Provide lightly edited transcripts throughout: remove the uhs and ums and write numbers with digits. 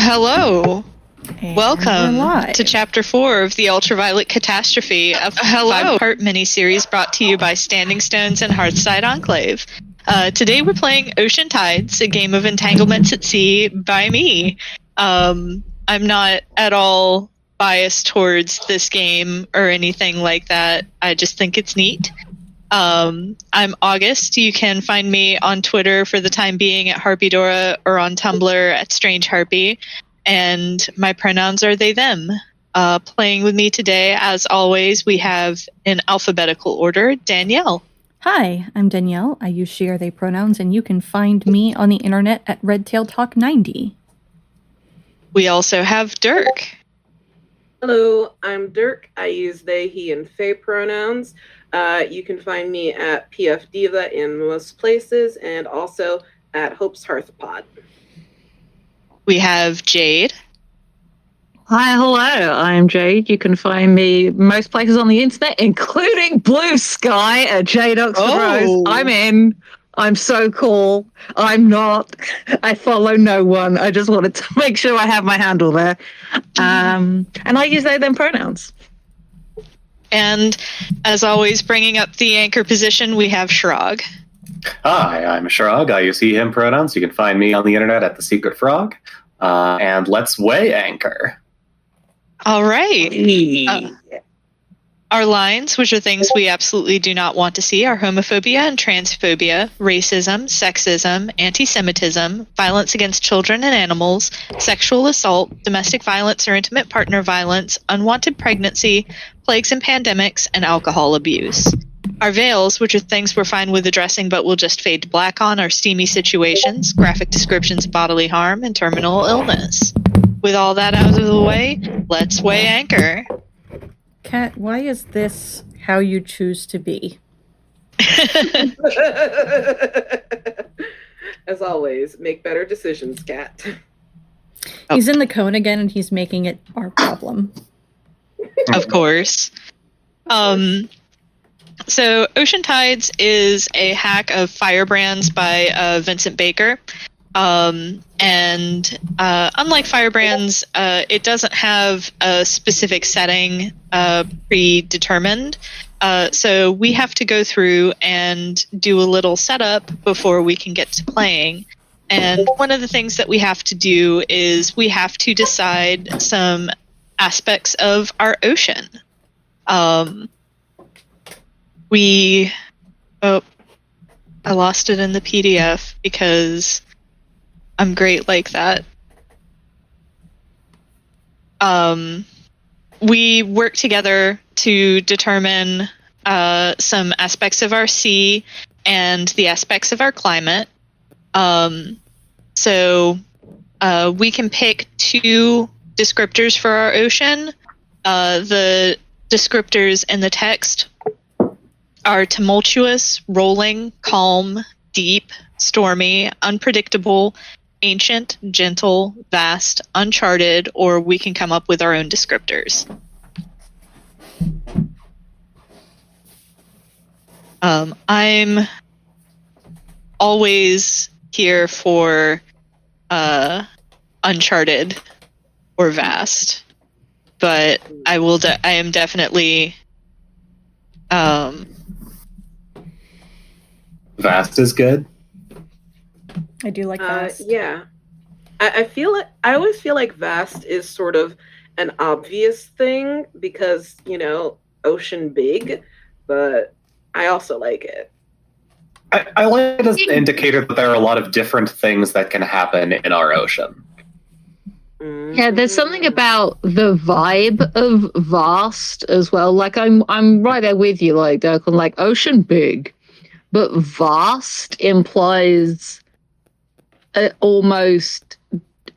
Hello. And Welcome to Chapter 4 of the Ultraviolet Catastrophe, a five-part miniseries brought to you by Standing Stones and Hearthside Enclave. Today we're playing Ocean Tides, a game of entanglements at sea by me. I'm not at all biased towards this game or anything like that. I just think it's neat. I'm August. You can find me on Twitter for the time being at Harpydora or on Tumblr at Strange Harpy. And my pronouns are they, them. Playing with me today, as always, we have, in alphabetical order, Danielle. Hi, I'm Danielle. I use she, or they pronouns, and you can find me on the internet at RedtailTalk90. We also have Dirk. Hello, I'm Dirk. I use they, he, and Phee pronouns. You can find me at PF Diva in most places, and also at Hope's Hearthpod. We have Jade. Hi, hello, I'm Jade. You can find me most places on the internet, including Blue Sky at Jade Oxford Rose. I'm in. I'm so cool. I'm not. I follow no one. I just wanted to make sure I have my handle there. And I use they, them pronouns. And as always, bringing up the anchor position, we have Schrag. Hi, I'm Schrag. I use he, him pronouns. You can find me on the internet at The Secret Frog. And let's weigh anchor. All right. Our lines, which are things we absolutely do not want to see, are homophobia and transphobia, racism, sexism, anti-Semitism, violence against children and animals, sexual assault, domestic violence or intimate partner violence, unwanted pregnancy, plagues and pandemics, and alcohol abuse. Our veils, which are things we're fine with addressing but will just fade to black on, are steamy situations, graphic descriptions of bodily harm, and terminal illness. With all that out of the way, let's weigh anchor. Kat, why is this how you choose to be? As always, make better decisions, Kat. He's in the cone again, and he's making it our problem. Of course. So Ocean Tides is a hack of Firebrands by Vincent Baker. And unlike Firebrands, it doesn't have a specific setting predetermined. So we have to go through and do a little setup before we can get to playing. And one of the things that we have to do is we have to decide some aspects of our ocean. I lost it in the PDF because I'm great like that. We work together to determine some aspects of our sea and the aspects of our climate. So we can pick two descriptors for our ocean. The descriptors in the text are tumultuous, rolling, calm, deep, stormy, unpredictable, ancient, gentle, vast, uncharted, or we can come up with our own descriptors. I'm always here for uncharted or vast, but I am definitely Vast is good. I do like vast. Yeah. I always feel like vast is sort of an obvious thing because, ocean big, but I also like it. I like it as an indicator that there are a lot of different things that can happen in our ocean. Yeah, there's something about the vibe of vast as well. Like I'm right there with you, like Dirk, on like ocean big, but vast implies almost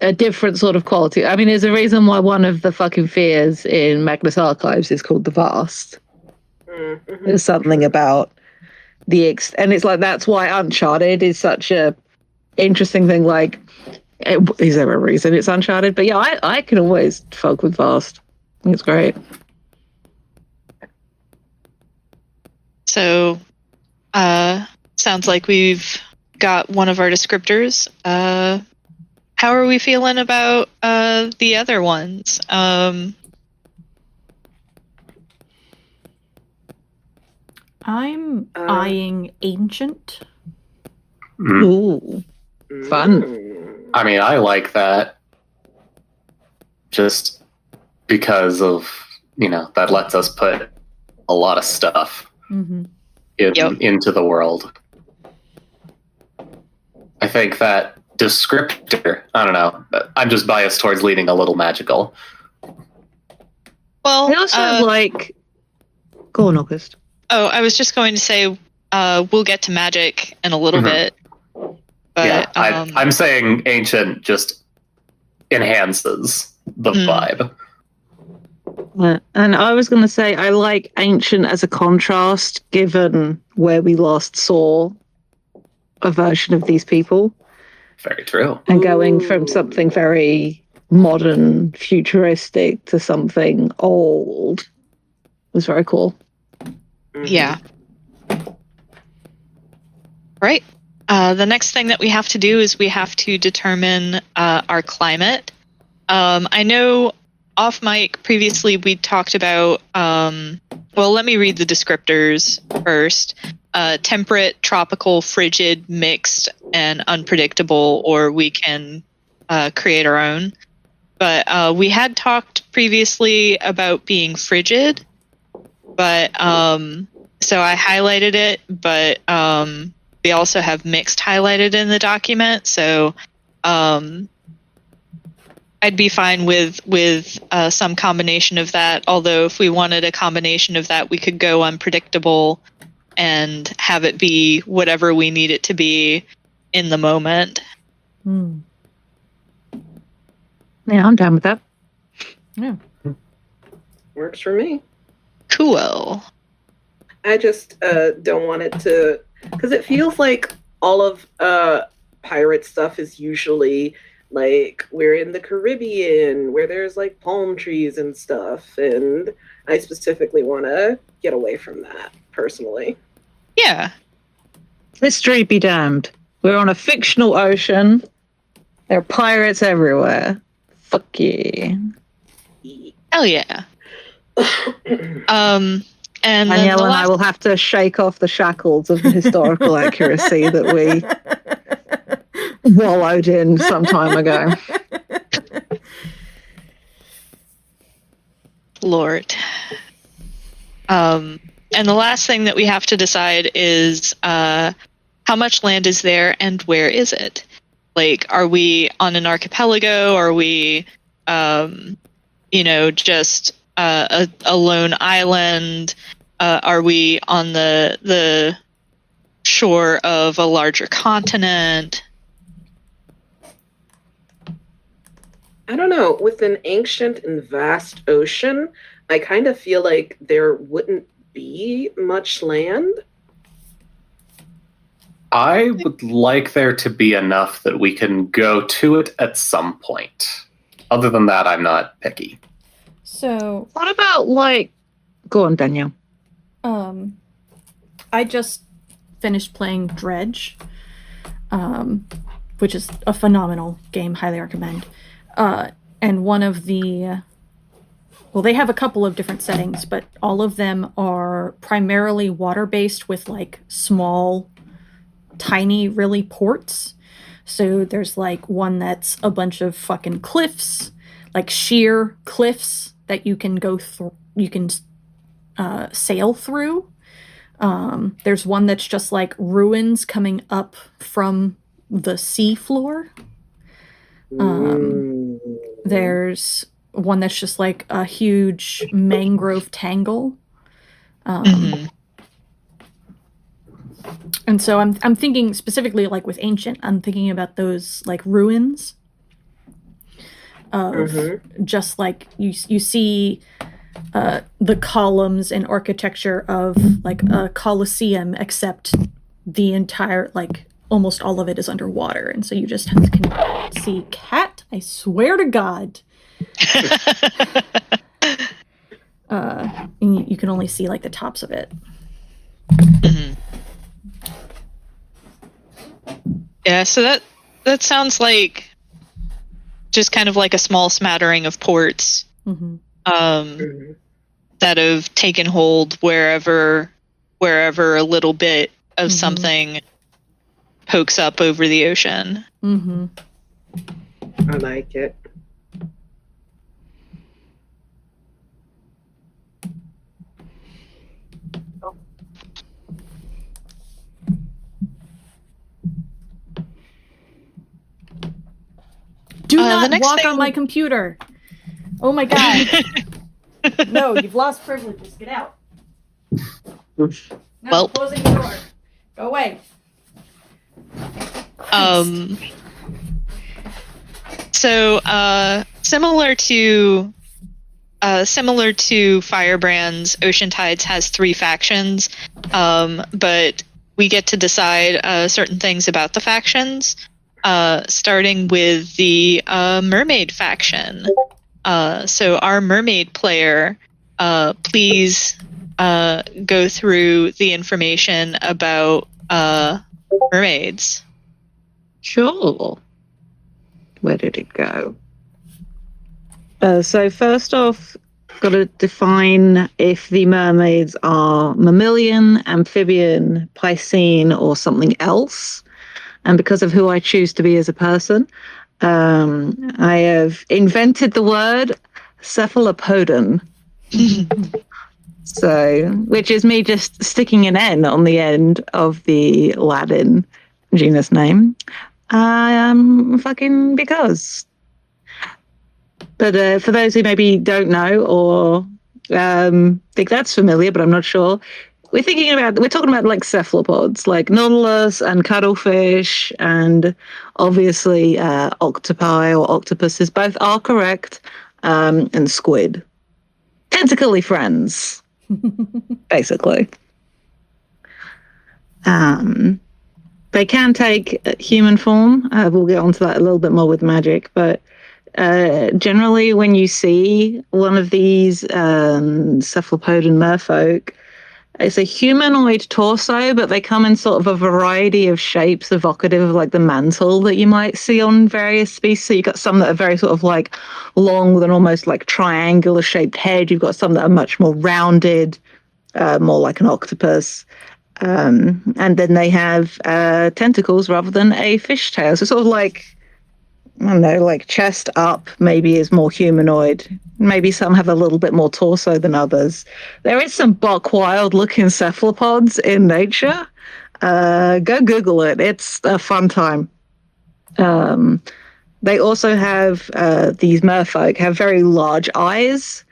a different sort of quality. I mean, there's a reason why one of the fucking fears in Magnus Archives is called the Vast. Mm-hmm. There's something about and it's like that's why Uncharted is such a interesting thing. Like, is there a reason it's Uncharted? But yeah, I can always fuck with vast. I think it's great. So, sounds like we've got one of our descriptors. how are we feeling about the other ones? I'm eyeing Ancient. Ooh, fun. I mean, I like that just because of, that lets us put a lot of stuff into the world. I think that descriptor, I don't know, I'm just biased towards leaning a little magical. Well, I also like... Go on, August. Oh, I was just going to say we'll get to magic in a little bit. But, yeah, I'm saying Ancient just enhances the vibe. And I was going to say I like Ancient as a contrast, given where we last saw a version of these people. Very true. And going from something very modern, futuristic to something old was very cool. Yeah. Right. The next thing that we have to do is we have to determine our climate. I know off mic previously we talked about, well, let me read the descriptors first. Temperate, tropical, frigid, mixed, and unpredictable, or we can create our own. But we had talked previously about being frigid, but so I highlighted it, but we also have mixed highlighted in the document, so I'd be fine with some combination of that, although if we wanted a combination of that, we could go unpredictable and have it be whatever we need it to be in the moment. Yeah, I'm down with that. Yeah. Works for me. Cool. I just don't want it to... Because it feels like all of pirate stuff is usually like we're in the Caribbean where there's like palm trees and stuff, and I specifically want to get away from that personally. Yeah. History be damned. We're on a fictional ocean. There are pirates everywhere. Fuck yeah. Hell yeah. And Danielle and I will have to shake off the shackles of the historical accuracy that we wallowed in some time ago. Lord. And the last thing that we have to decide is how much land is there and where is it? Like, are we on an archipelago? Are we, just a lone island? Are we on the shore of a larger continent? I don't know. With an ancient and vast ocean, I kind of feel like there wouldn't be much land. I would like there to be enough that we can go to it at some point. Other than that, I'm not picky. So, what about, go on, Danielle. I just finished playing Dredge, which is a phenomenal game, highly recommend. And one of the... Well, they have a couple of different settings, but all of them are primarily water-based with, small, tiny, really ports. So there's, one that's a bunch of fucking cliffs, sheer cliffs that you can go through, you can sail through. There's one that's just, ruins coming up from the sea floor. There's one that's just a huge mangrove tangle. And so I'm thinking specifically with Ancient, I'm thinking about those ruins of just you see the columns and architecture of a Colosseum, except the entire almost all of it is underwater, and so you just can see cat. I swear to God. And you can only see the tops of it. Yeah, so that sounds like just kind of like a small smattering of ports that have taken hold wherever a little bit of something pokes up over the ocean. I like it. Do not walk on my computer. Oh my god. No, you've lost privileges. Get out. No, Well. Closing the door. Go away. So, similar to Firebrand's, Ocean Tides has 3 factions, but we get to decide certain things about the factions, starting with the mermaid faction. So our mermaid player, please go through the information about mermaids. Sure. Where did it go? So first off, got to define if the mermaids are mammalian, amphibian, piscine, or something else. And because of who I choose to be as a person, I have invented the word cephalopodon. So, which is me just sticking an N on the end of the Latin genus name. Fucking because. But for those who maybe don't know or think that's familiar, but I'm not sure, we're talking about like cephalopods, like nautilus and cuttlefish, and obviously octopi or octopuses. Both are correct, and squid. Tentacly friends, basically. They can take human form. We'll get onto that a little bit more with magic, but generally when you see one of these cephalopodon merfolk, it's a humanoid torso, but they come in sort of a variety of shapes evocative of like the mantle that you might see on various species. So you've got some that are very sort of like long with an almost like triangular shaped head. You've got some that are much more rounded, more like an octopus. And then they have tentacles rather than a fish tail. So sort of like, I don't know, like chest up maybe is more humanoid. Maybe some have a little bit more torso than others. There is some buck wild looking cephalopods in nature. Go Google it. It's a fun time. They also have, these merfolk have very large eyes.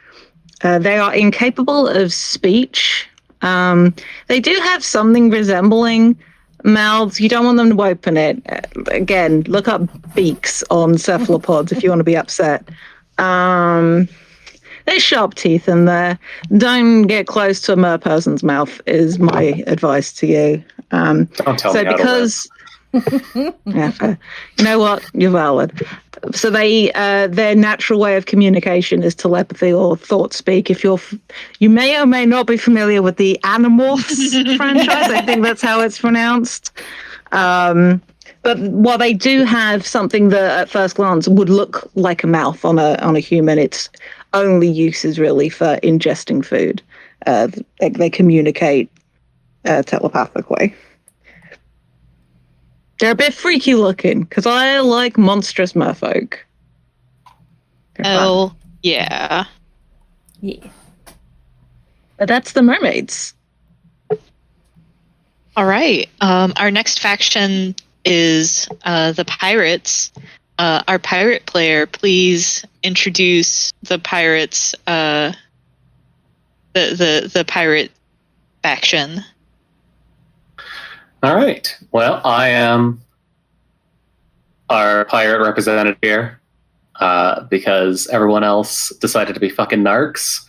They are incapable of speech. They do have something resembling mouths. You don't want them to open it. Again, look up beaks on cephalopods if you want to be upset. There's sharp teeth in there. Don't get close to a merperson's mouth is my advice to you. Don't tell me because yeah, fair. You know what? You're valid. So their natural way of communication is telepathy or thought speak. If you may or may not be familiar with the Animorphs franchise, I think that's how it's pronounced. But while they do have something that at first glance would look like a mouth on a human, its only use is really for ingesting food. They communicate telepathically. They're a bit freaky looking, because I like monstrous merfolk. Oh, yeah. Yeah. But that's the mermaids. All right. Our next faction is the pirates. Our pirate player, please introduce the pirates, the pirate faction. All right. Well, I am our pirate representative here because everyone else decided to be fucking narcs.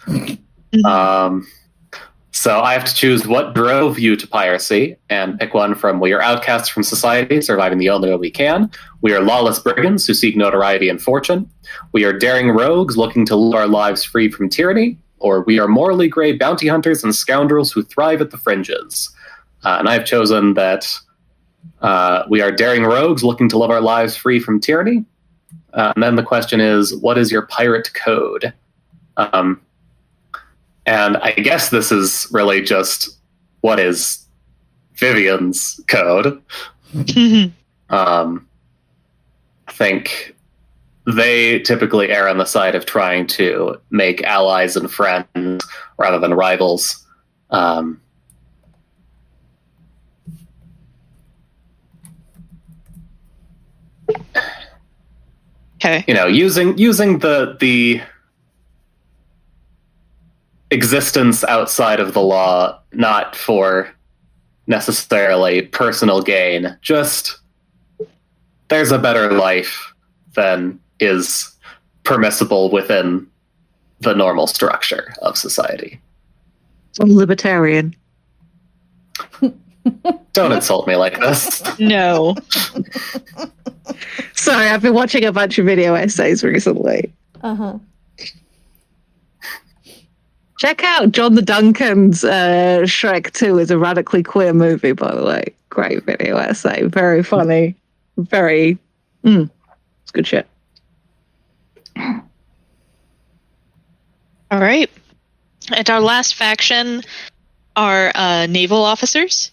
So I have to choose what drove you to piracy and pick one from we are outcasts from society, surviving the only way we can. We are lawless brigands who seek notoriety and fortune. We are daring rogues looking to live our lives free from tyranny. Or we are morally gray bounty hunters and scoundrels who thrive at the fringes. And I have chosen that we are daring rogues looking to live our lives free from tyranny. And then the question is, what is your pirate code? And I guess this is really just what is Vivien's code. I think they typically err on the side of trying to make allies and friends rather than rivals. Okay. You know, using the existence outside of the law, not for necessarily personal gain, just there's a better life than is permissible within the normal structure of society. I'm libertarian. Don't insult me like this. No. Sorry, I've been watching a bunch of video essays recently. Check out John the Duncan's Shrek 2 is a radically queer movie, by the way. Great video essay. Very funny. Very... it's good shit. All right. And our last faction are naval officers.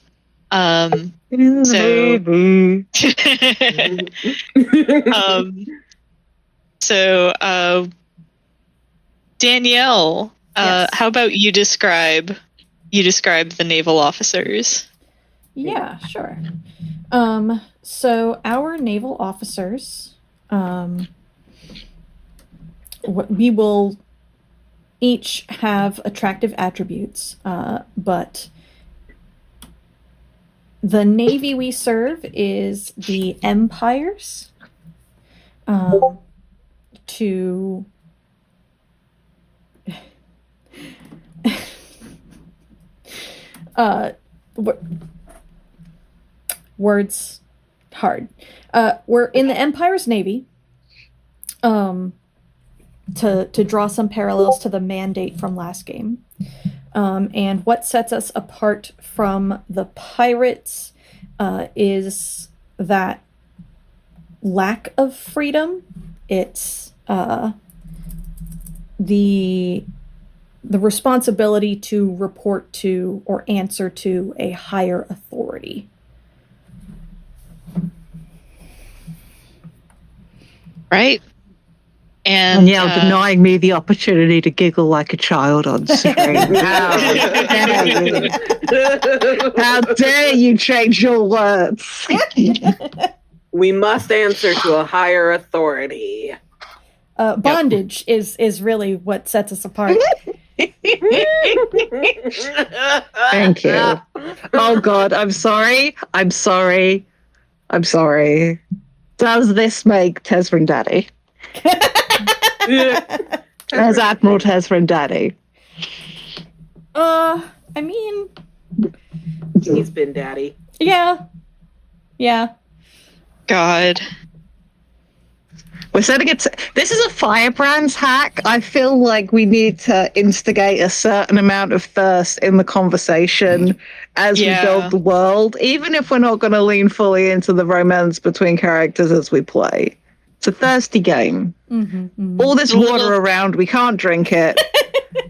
Danielle, Yes. how about you describe the naval officers? Yeah, sure. So our naval officers, we will each have attractive attributes, but the navy we serve is the empires. To words hard. We're in the Empire's navy. To draw some parallels to the mandate from last game. And what sets us apart from the pirates is that lack of freedom. It's the responsibility to report to or answer to a higher authority. Right. And Danielle denying me the opportunity to giggle like a child on screen. How dare you change your words? We must answer to a higher authority. Bondage is really what sets us apart. Thank you. Oh God, I'm sorry. Does this make Tesrin Daddy? As Admiral Tesrin Daddy? I mean, He's been daddy. yeah. God. We're setting it. This is a Firebrand's hack. I feel like we need to instigate a certain amount of thirst in the conversation as we build the world, even if we're not going to lean fully into the romance between characters as we play. It's a thirsty game. All this water around, we can't drink it.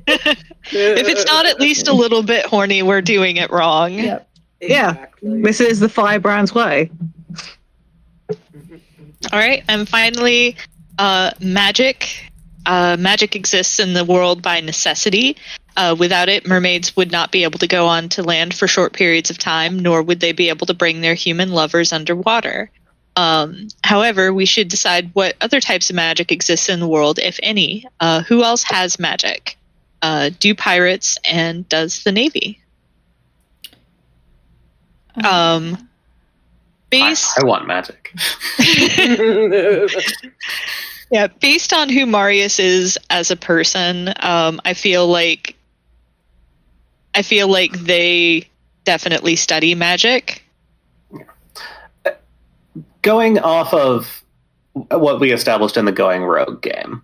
If it's not at least a little bit horny, we're doing it wrong. Yep. Exactly. Yeah, this is the Firebrand's way. All right, and finally, magic. Magic exists in the world by necessity. Without it, mermaids would not be able to go on to land for short periods of time, nor would they be able to bring their human lovers underwater. However, we should decide what other types of magic exist in the world, if any. Who else has magic? Do pirates and does the Navy? I want magic. Yeah, based on who Marius is as a person, I feel like they definitely study magic. Going off of what we established in the Going Rogue game,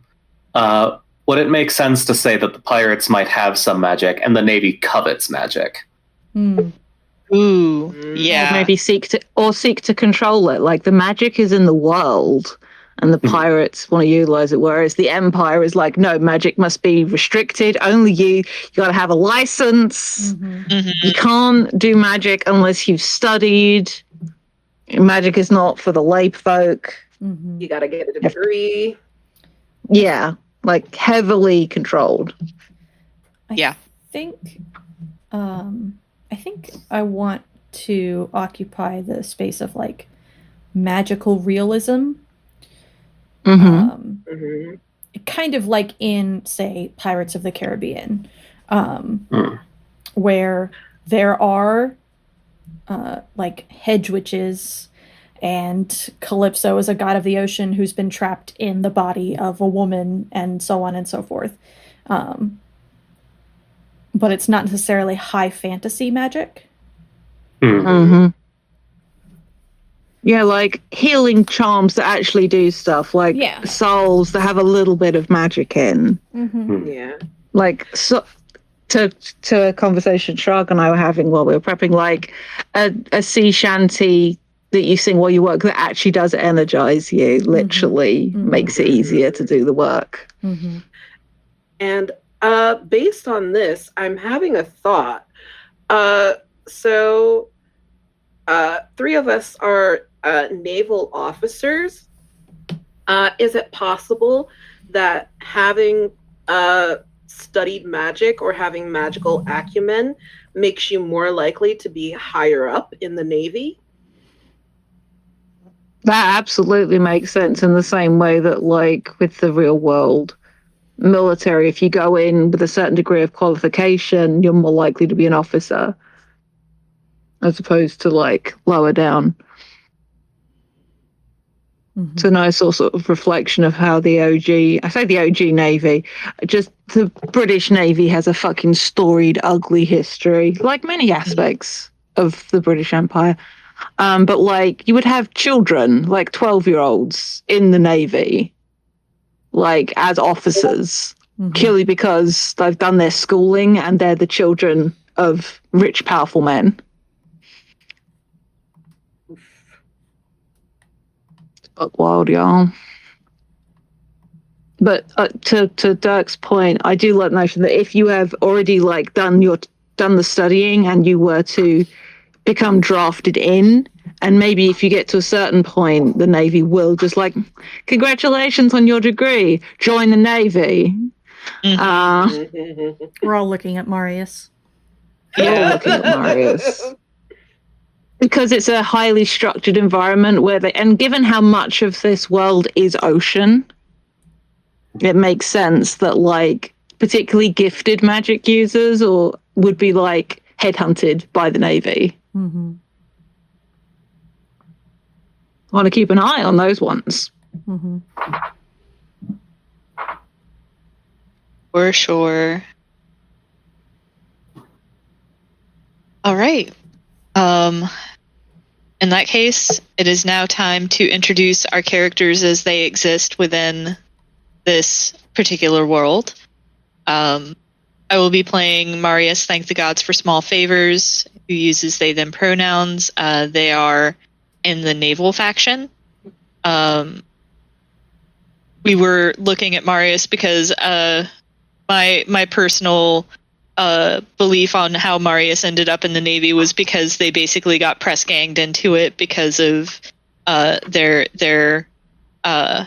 would it make sense to say that the pirates might have some magic and the Navy covets magic? Ooh, yeah. Or maybe seek to control it. Like the magic is in the world, and the pirates want to utilize it, whereas the Empire is like, no, magic must be restricted. Only you got to have a license. You can't do magic unless you've studied. Magic is not for the lay folk. You got to get a degree. Yeah, like heavily controlled. I think I want to occupy the space of like magical realism. Kind of like in, say, Pirates of the Caribbean, where there are like hedge witches, and Calypso is a god of the ocean who's been trapped in the body of a woman, and so on and so forth. But it's not necessarily high fantasy magic. Yeah, like healing charms that actually do stuff, like souls that have a little bit of magic in. Yeah. Like, so, to a conversation Schrag and I were having while we were prepping, like a sea shanty that you sing while you work that actually does energize you, literally makes it easier to do the work. And based on this, I'm having a thought. So three of us are naval officers. Is it possible that having studied magic or having magical acumen makes you more likely to be higher up in the Navy? That absolutely makes sense, in the same way that, like, with the real world military, if you go in with a certain degree of qualification, you're more likely to be an officer as opposed to, like, lower down. It's a nice sort of reflection of how the OG Navy, just the British Navy has a fucking storied, ugly history, like many aspects of the British Empire. But like, you would have children, like 12-year-olds in the Navy, like as officers, purely because they've done their schooling and they're the children of rich, powerful men. Fuck wild, y'all. But to Dirk's point, I do like the notion that if you have already like done the studying and you were to become drafted in, and maybe if you get to a certain point, the Navy will just like, congratulations on your degree, join the Navy. We're all looking at Marius. We're all looking at Marius. Because it's a highly structured environment and given how much of this world is ocean, it makes sense that like particularly gifted magic users would be like headhunted by the Navy. I want to keep an eye on those ones. For sure. All right. In that case, it is now time to introduce our characters as they exist within this particular world. I will be playing Marius, Thank the Gods for Small Favors, who uses they, them pronouns. They are in the naval faction. We were looking at Marius because my personal belief on how Marius ended up in the Navy was because they basically got press ganged into it because of their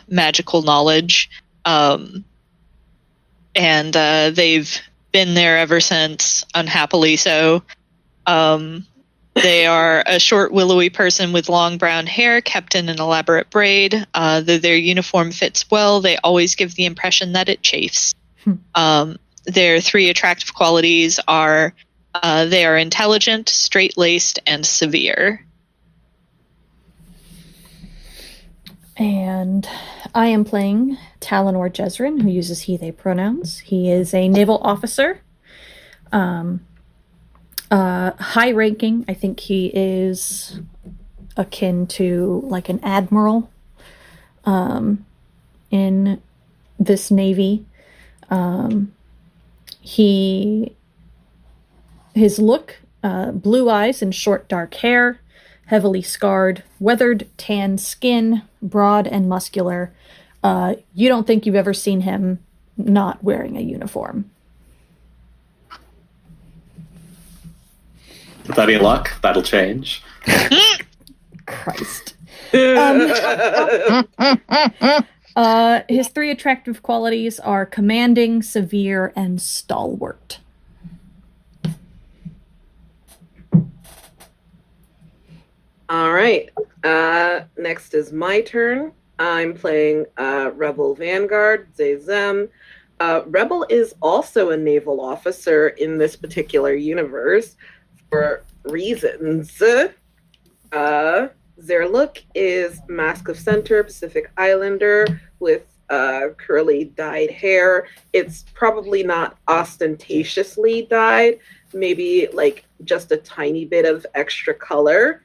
magical knowledge. And they've been there ever since, unhappily so. They are a short, willowy person with long brown hair kept in an elaborate braid. Though their uniform fits well, they always give the impression that it chafes. Their three attractive qualities are they are intelligent, straight-laced, and severe. And I am playing Talanor Jezrin, who uses he, they pronouns. He is a naval officer. High ranking. I think he is akin to like an admiral in this Navy. His look, blue eyes and short dark hair, heavily scarred, weathered tan skin, broad and muscular. You don't think you've ever seen him not wearing a uniform. With any luck, that'll change. Christ. His 3 attractive qualities are commanding, severe, and stalwart. All right. Next is my turn. I'm playing Rebel Vanguard, Zezem. Rebel is also a naval officer in this particular universe for reasons. Their look is Mask of Center, Pacific Islander with curly dyed hair. It's probably not ostentatiously dyed, maybe like just a tiny bit of extra color.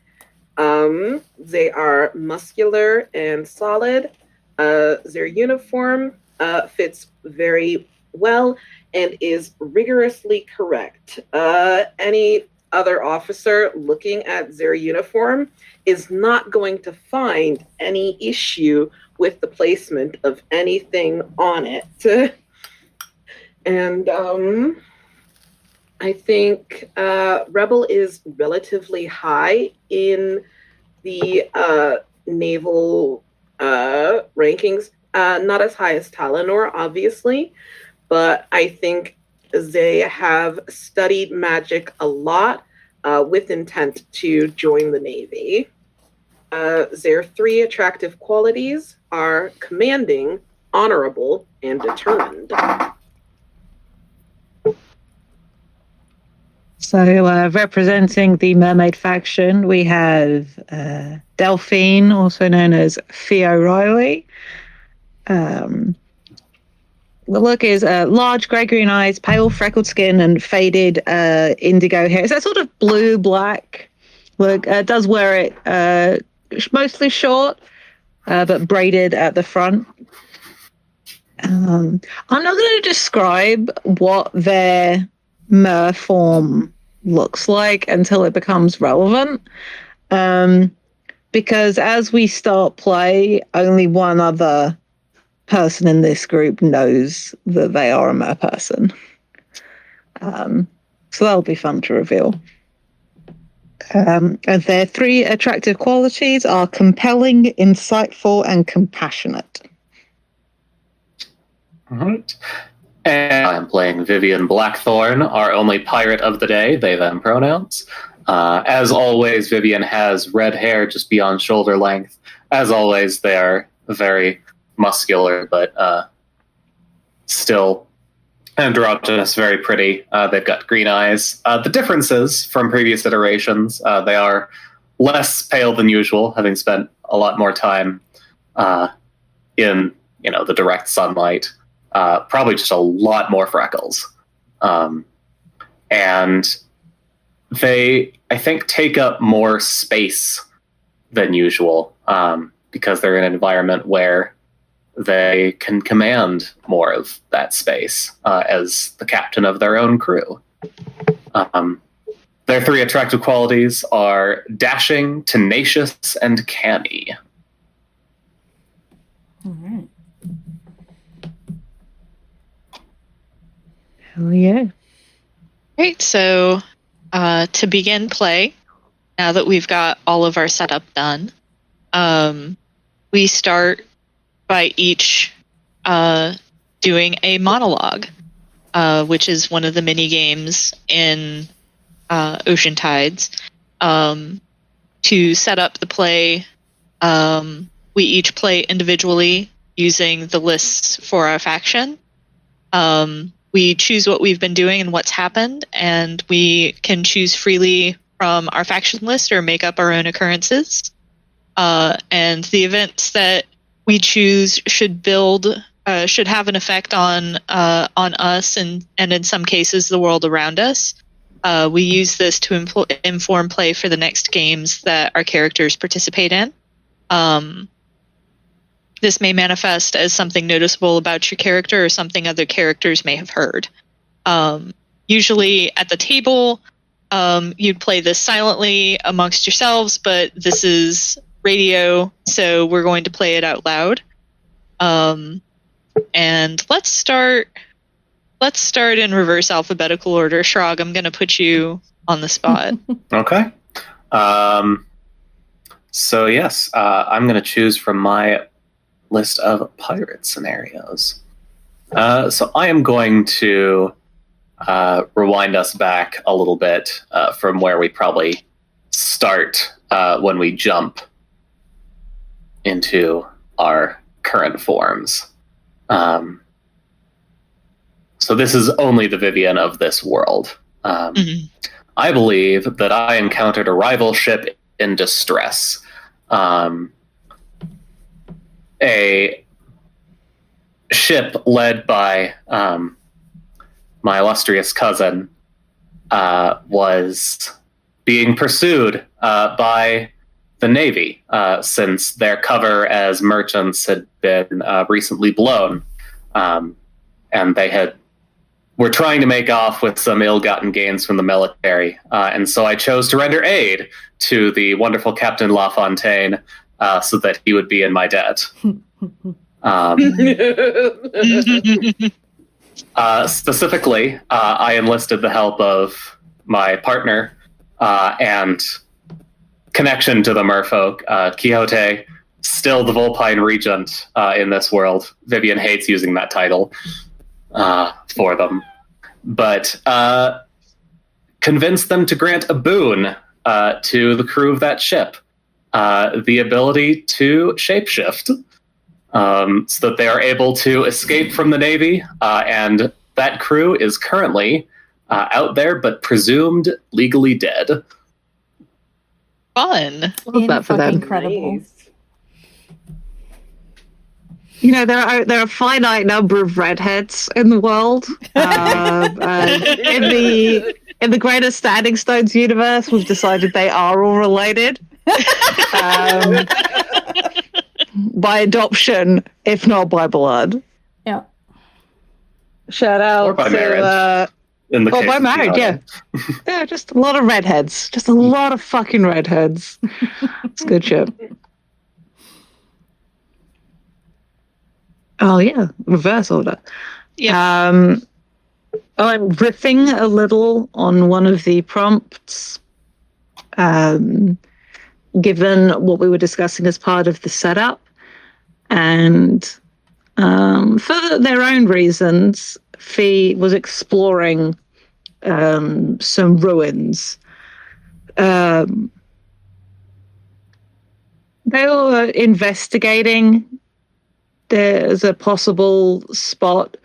They are muscular and solid. Their uniform fits very well and is rigorously correct. Any other officer looking at their uniform is not going to find any issue with the placement of anything on it. And I think Rebel is relatively high in the naval rankings. Not as high as Talanor, obviously, but I think they have studied magic a lot with intent to join the Navy. Their 3 attractive qualities are commanding, honorable, and determined. So, representing the mermaid faction, we have Delphine, also known as Phee O'Reilly. The look is large grey-green eyes, pale freckled skin, and faded indigo hair. It's that sort of blue-black look. Does wear it mostly short, but braided at the front. I'm not going to describe what their mer form looks like until it becomes relevant. Because as we start play, only one other person in this group knows that they are a mer person. So that'll be fun to reveal. And their 3 attractive qualities are compelling, insightful, and compassionate. All right. And I'm playing Vivien Blackthorn, our only pirate of the day, they them pronouns. As always, Vivien has red hair just beyond shoulder length. As always, they are very muscular, but still androgynous, very pretty. They've got green eyes. The differences from previous iterations, they are less pale than usual, having spent a lot more time in the direct sunlight. Probably just a lot more freckles. And they, I think, take up more space than usual because they're in an environment where they can command more of that space as the captain of their own crew. Their 3 attractive qualities are dashing, tenacious, and canny. All right. Hell yeah. Great. So to begin play, now that we've got all of our setup done, we start by each doing a monologue, which is one of the mini games in Ocean Tides. To set up the play, we each play individually using the lists for our faction. We choose what we've been doing and what's happened, and we can choose freely from our faction list or make up our own occurrences. And the events that we choose should have an effect on us and in some cases the world around us. We use this to inform play for the next games that our characters participate in. This may manifest as something noticeable about your character or something other characters may have heard. Usually at the table, You'd play this silently amongst yourselves, but this is radio, so we're going to play it out loud. And let's start in reverse alphabetical order. Schrag, I'm going to put you on the spot. Okay. So yes, I'm going to choose from my list of pirate scenarios. So I am going to rewind us back a little bit from where we probably start when we jump into our current forms. So this is only the Vivien of this world. I believe that I encountered a rival ship in distress. A ship led by my illustrious cousin was being pursued by the Navy since their cover as merchants had been recently blown. And they were trying to make off with some ill-gotten gains from the military. And so I chose to render aid to the wonderful Captain LaFontaine so that he would be in my debt. Specifically, I enlisted the help of my partner and connection to the merfolk, Quixote, still the Vulpine Regent in this world. Vivien hates using that title for them. But convinced them to grant a boon to the crew of that ship, the ability to shapeshift. So that they are able to escape from the Navy, and that crew is currently out there, but presumed legally dead. Fun. Love that for them. Incredible. Nice. You know, there are a finite number of redheads in the world. In the greater Standing Stones universe, we've decided they are all related. By adoption, if not by blood. Yeah. Shout out Or by to marriage. In the or case by of marriage, yeah. Quixote. Yeah, just a lot of redheads. Just a lot of fucking redheads. It's good shit. Oh yeah, reverse order. Yeah. I'm riffing a little on one of the prompts. Given what we were discussing as part of the setup, and for their own reasons, Phee was exploring some ruins. They were investigating. There's a possible spot.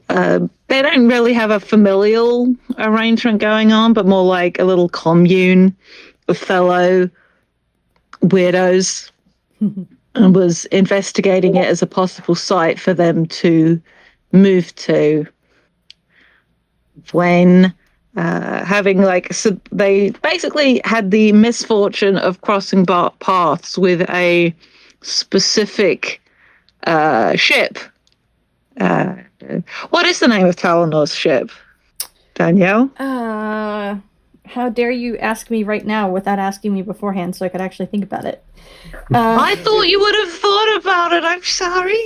They don't really have a familial arrangement going on, but more like a little commune of fellow weirdos, and was investigating it as a possible site for them to move to when so they basically had the misfortune of crossing paths with a specific ship. What is the name of Talanor's ship, Danielle? How dare you ask me right now without asking me beforehand so I could actually think about it? I thought you would have thought about it. I'm sorry.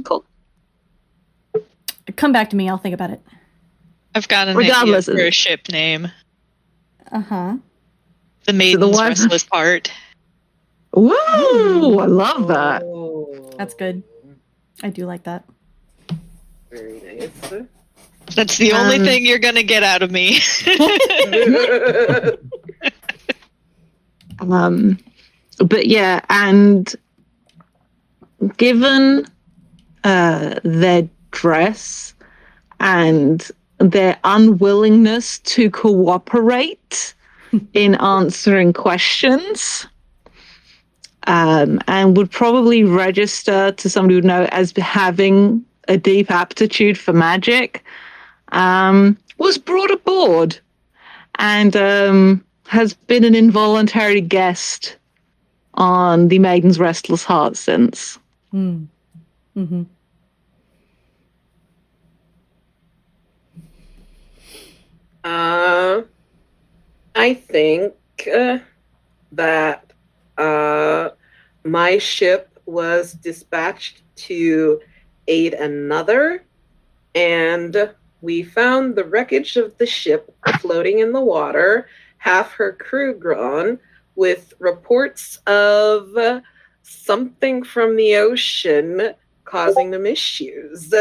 Cool. Come back to me. I'll think about it. I've got an Regardless idea for a ship name. Uh-huh. The Maiden's Restless Heart. Woo! I love that. Oh. That's good. I do like that. Very nice. That's the only thing you're going to get out of me. But yeah, and given their dress and their unwillingness to cooperate in answering questions, and would probably register to somebody who would know as having a deep aptitude for magic, was brought aboard and has been an involuntary guest on the Maiden's Restless Heart since. I think that my ship was dispatched to aid another, and we found the wreckage of the ship floating in the water, half her crew gone, with reports of something from the ocean causing them issues.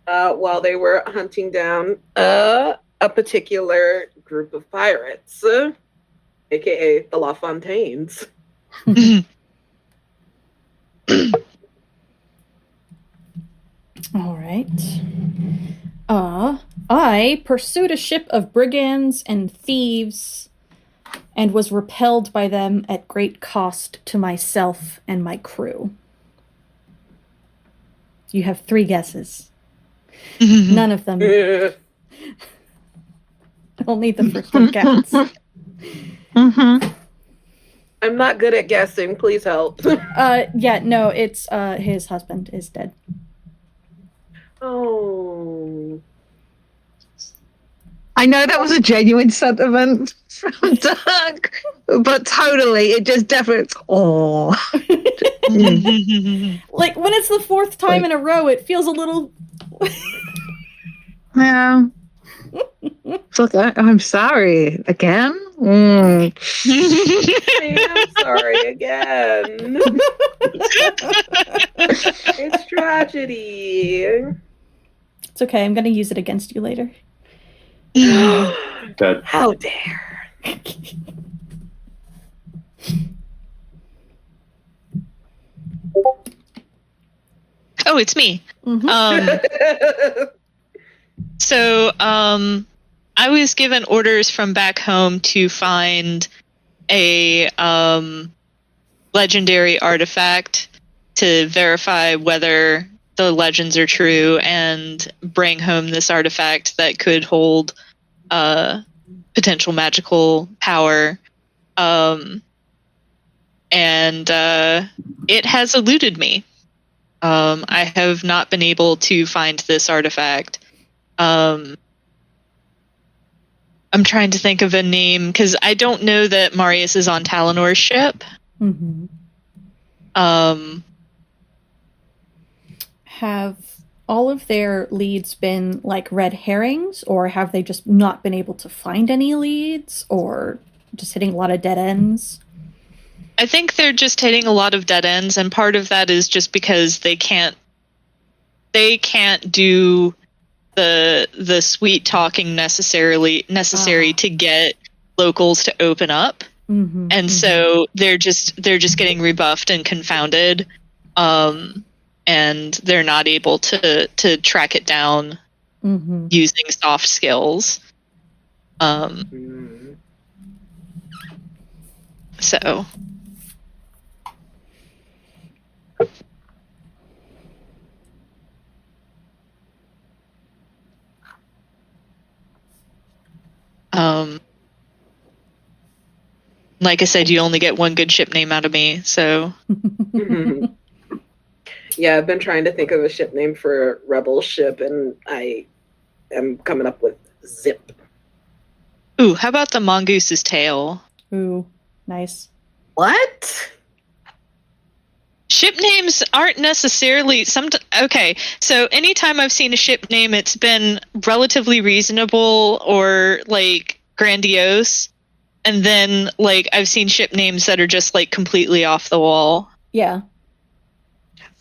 While they were hunting down a particular group of pirates, aka the La Fontaines. All right. I pursued a ship of brigands and thieves and was repelled by them at great cost to myself and my crew. You have 3 guesses. None of them. Only the first one counts. I'm not good at guessing. Please help. No, it's his husband is dead. Oh. I know that was a genuine sentiment from Dirk, but totally, it just definitely. Oh, like when it's the 4th time in a row, it feels a little. Yeah. It's like, I'm sorry again. I'm sorry again. It's tragedy. It's okay. I'm gonna use it against you later. Dead. How dare. Oh, it's me. Mm-hmm. So, I was given orders from back home to find a legendary artifact to verify whether the legends are true and bring home this artifact that could hold potential magical power. And it has eluded me. I have not been able to find this artifact. I'm trying to think of a name because I don't know that Marius is on Talanor's ship. Mm-hmm. Have all of their leads been like red herrings, or have they just not been able to find any leads, or just hitting a lot of dead ends? I think they're just hitting a lot of dead ends, and part of that is just because they can't do the sweet talking necessary to get locals to open up. Mm-hmm, and so they're just getting rebuffed and confounded, and they're not able to track it down using soft skills. So like I said, you only get one good ship name out of me, so. Yeah, I've been trying to think of a ship name for a rebel ship, and I am coming up with Zip. Ooh, how about the Mongoose's Tail? Ooh, nice. What? Ship names aren't necessarily okay, so anytime I've seen a ship name, it's been relatively reasonable or like grandiose, and then like I've seen ship names that are just like completely off the wall. Yeah.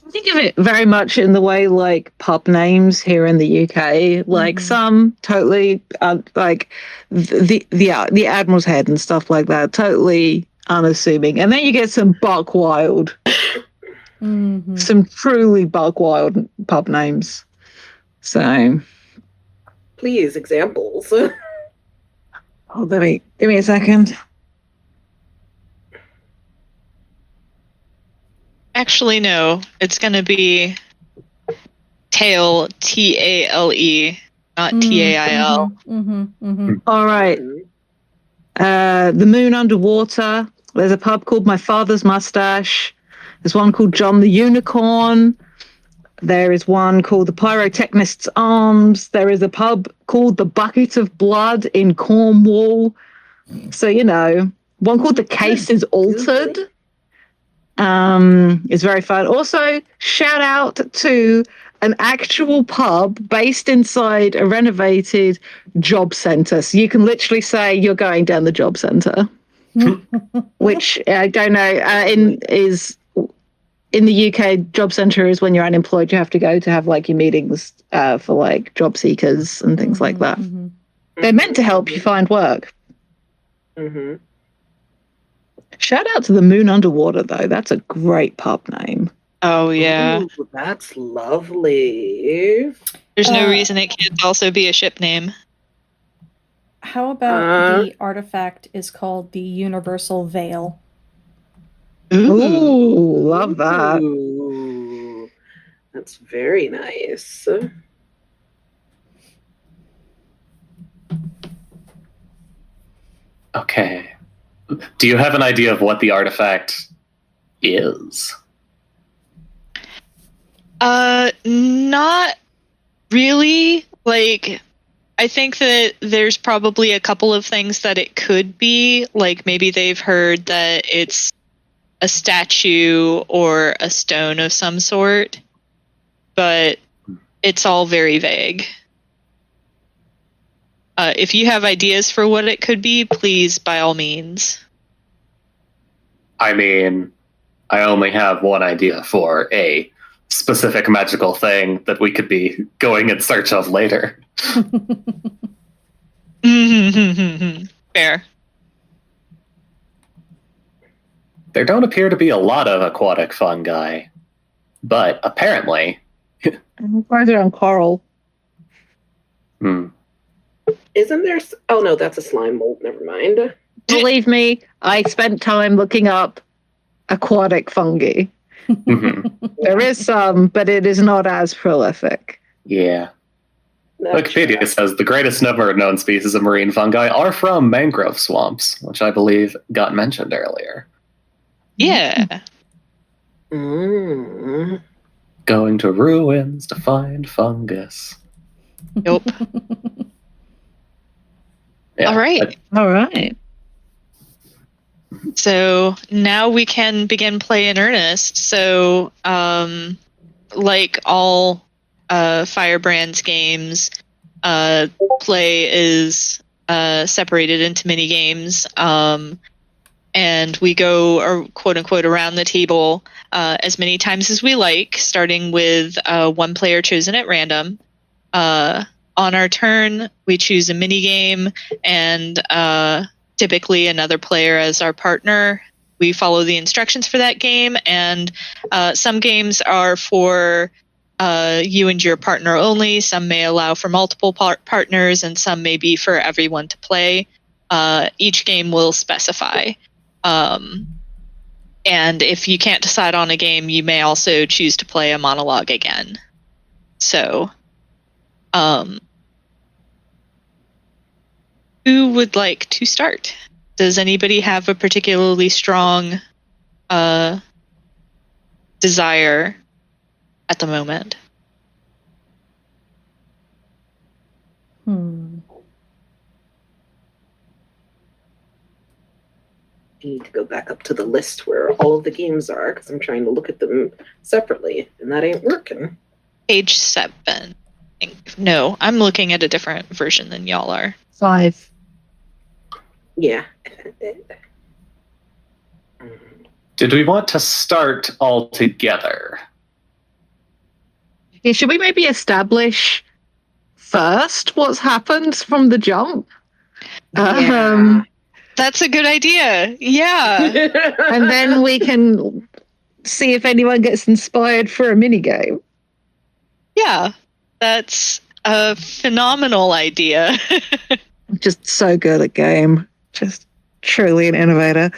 I think of it very much in the way like pub names here in the UK, like some totally like the Admiral's Head and stuff like that, totally unassuming, and then you get some buck wild. Some truly buck wild pub names. So, please, examples. Oh, give me a second. Actually, no. It's going to be Tail, Tale, not Tail. All right. The Moon Underwater. There's a pub called My Father's Mustache. There's one called John the Unicorn. There is one called the Pyrotechnist's Arms. There is a pub called the Bucket of Blood in Cornwall. So, one called the Case is Altered. It's very fun. Also, shout out to an actual pub based inside a renovated job centre. So you can literally say you're going down the job centre, which I don't know, in the UK, job centre is when you're unemployed, you have to go to have like your meetings for like job seekers and things like that. Mm-hmm. They're meant to help you find work. Mm-hmm. Shout out to the Moon Underwater, though. That's a great pub name. Oh, yeah. Ooh, that's lovely. There's no reason it can't also be a ship name. How about the artifact is called the Universal Veil? Ooh, love that. Ooh, that's very nice. Okay. Do you have an idea of what the artifact is? Not really. Like, I think that there's probably a couple of things that it could be. Like, maybe they've heard that it's a statue or a stone of some sort, but it's all very vague. If you have ideas for what it could be, please, by all means. I mean, I only have one idea for a specific magical thing that we could be going in search of later. Fair. There don't appear to be a lot of aquatic fungi, but apparently... Why is it on coral? Isn't there... Oh, no, that's a slime mold. Never mind. Believe me, I spent time looking up aquatic fungi. There is some, but it is not as prolific. Yeah. That's Wikipedia true. says the greatest number of known species of marine fungi are from mangrove swamps, which I believe got mentioned earlier. Yeah. Mm. Going to ruins to find fungus. Nope. Yeah, All right. All right. So now we can begin play in earnest. So, like all Firebrand's games, play is separated into mini games, and we go, or quote unquote, around the table as many times as we like, starting with one player chosen at random. On our turn, we choose a mini game and typically another player as our partner. We follow the instructions for that game, and some games are for you and your partner only. Some may allow for multiple partners, and some may be for everyone to play. Each game will specify. And if you can't decide on a game, you may also choose to play a monologue again. So, who would like to start? Does anybody have a particularly strong desire at the moment? I need to go back up to the list where all of the games are, because I'm trying to look at them separately, and that ain't working. Page 7. No, I'm looking at a different version than y'all are. 5. Yeah. Did we want to start all together? Yeah, should we maybe establish first what's happened from the jump? Yeah. That's a good idea. Yeah. And then we can see if anyone gets inspired for a minigame. Yeah. That's a phenomenal idea. Just so good at game. Just truly an innovator.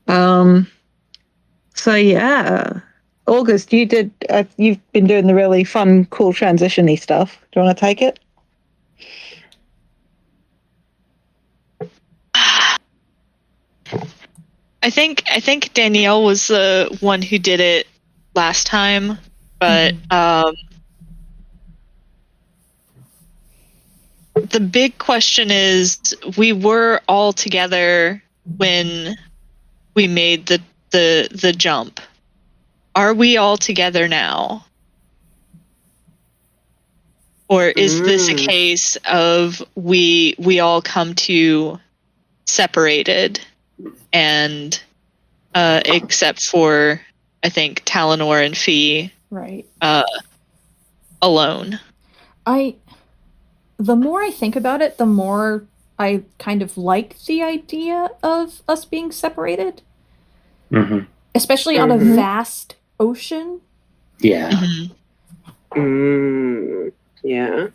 So yeah. August, you've been doing the really fun, cool transition-y stuff. Do you want to take it? I think Danielle was the one who did it last time, But the big question is, we were all together when we made the jump. Are we all together now? Or is this a case of we all come to separated, and except for, I think, Talanor and Phee, right, alone? The more I think about it, the more I kind of like the idea of us being separated. Mm-hmm. Especially on a vast ocean. Yeah. Yeah.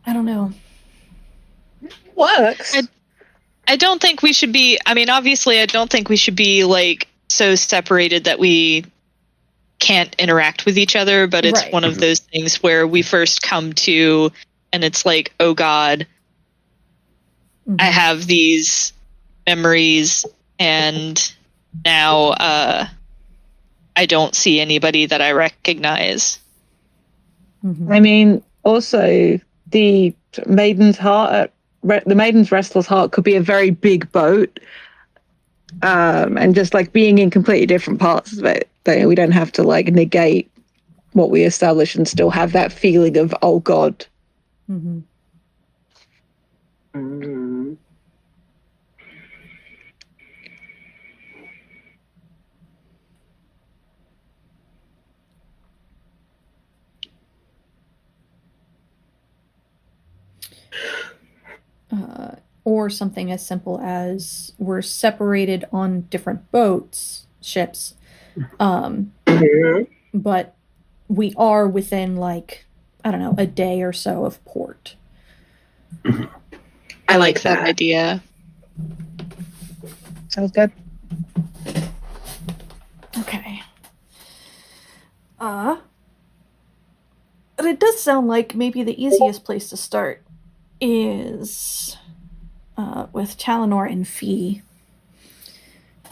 I don't know. Works. I don't think we should be, I mean, obviously, I don't think we should be, like, so separated that we can't interact with each other, but it's one of those things where we first come to, and it's like, oh God, I have these memories, and now I don't see anybody that I recognize. I mean, also the Maiden's Restless Heart could be a very big boat, and just like being in completely different parts of it. We don't have to like negate what we establish and still have that feeling of, oh God. Or something as simple as we're separated on different ships, but we are within, like, I don't know, a day or so of port. I like that idea. Sounds good. Okay. But it does sound like maybe the easiest place to start is with Talanor and Phee.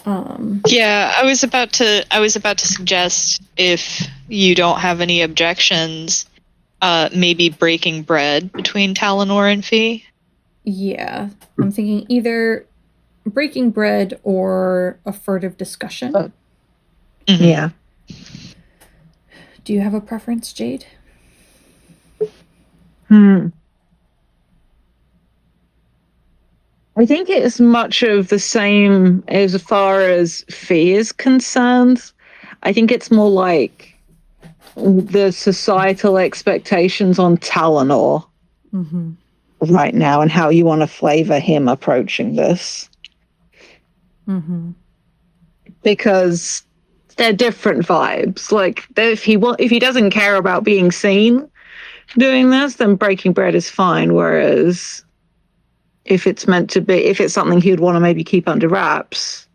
Yeah, I was about to suggest, if you don't have any objections, maybe breaking bread between Talanor and Phee. Yeah, I'm thinking either breaking bread or a furtive discussion. Yeah. Do you have a preference, Jade? I think it's much of the same as far as Phee is concerned. I think it's more like the societal expectations on Talanor right now and how you want to flavor him approaching this. Because they're different vibes. Like, if he doesn't care about being seen doing this, then breaking bread is fine. Whereas if it's something he'd want to maybe keep under wraps.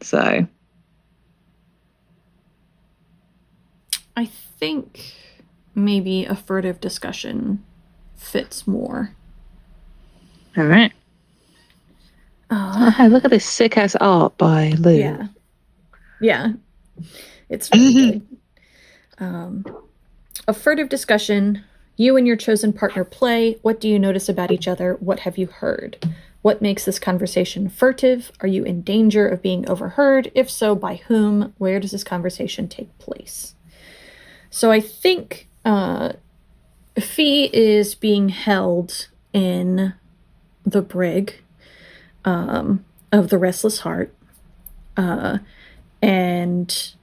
So I think maybe a furtive discussion fits more. All right. Hey, look at this sick ass art by Lou. Yeah. It's really good. A furtive discussion. You and your chosen partner play. What do you notice about each other? What have you heard? What makes this conversation furtive? Are you in danger of being overheard? If so, by whom? Where does this conversation take place? So I think Phee is being held in the brig of the Restless Heart. And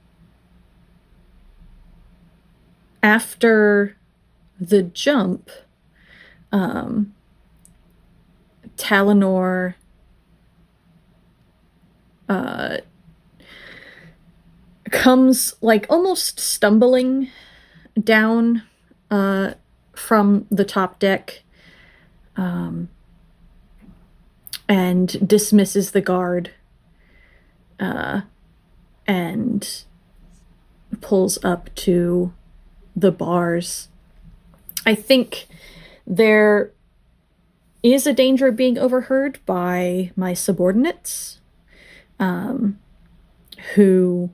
after the jump, Talanor comes like almost stumbling down from the top deck and dismisses the guard and pulls up to the bars. I think there is a danger of being overheard by my subordinates. who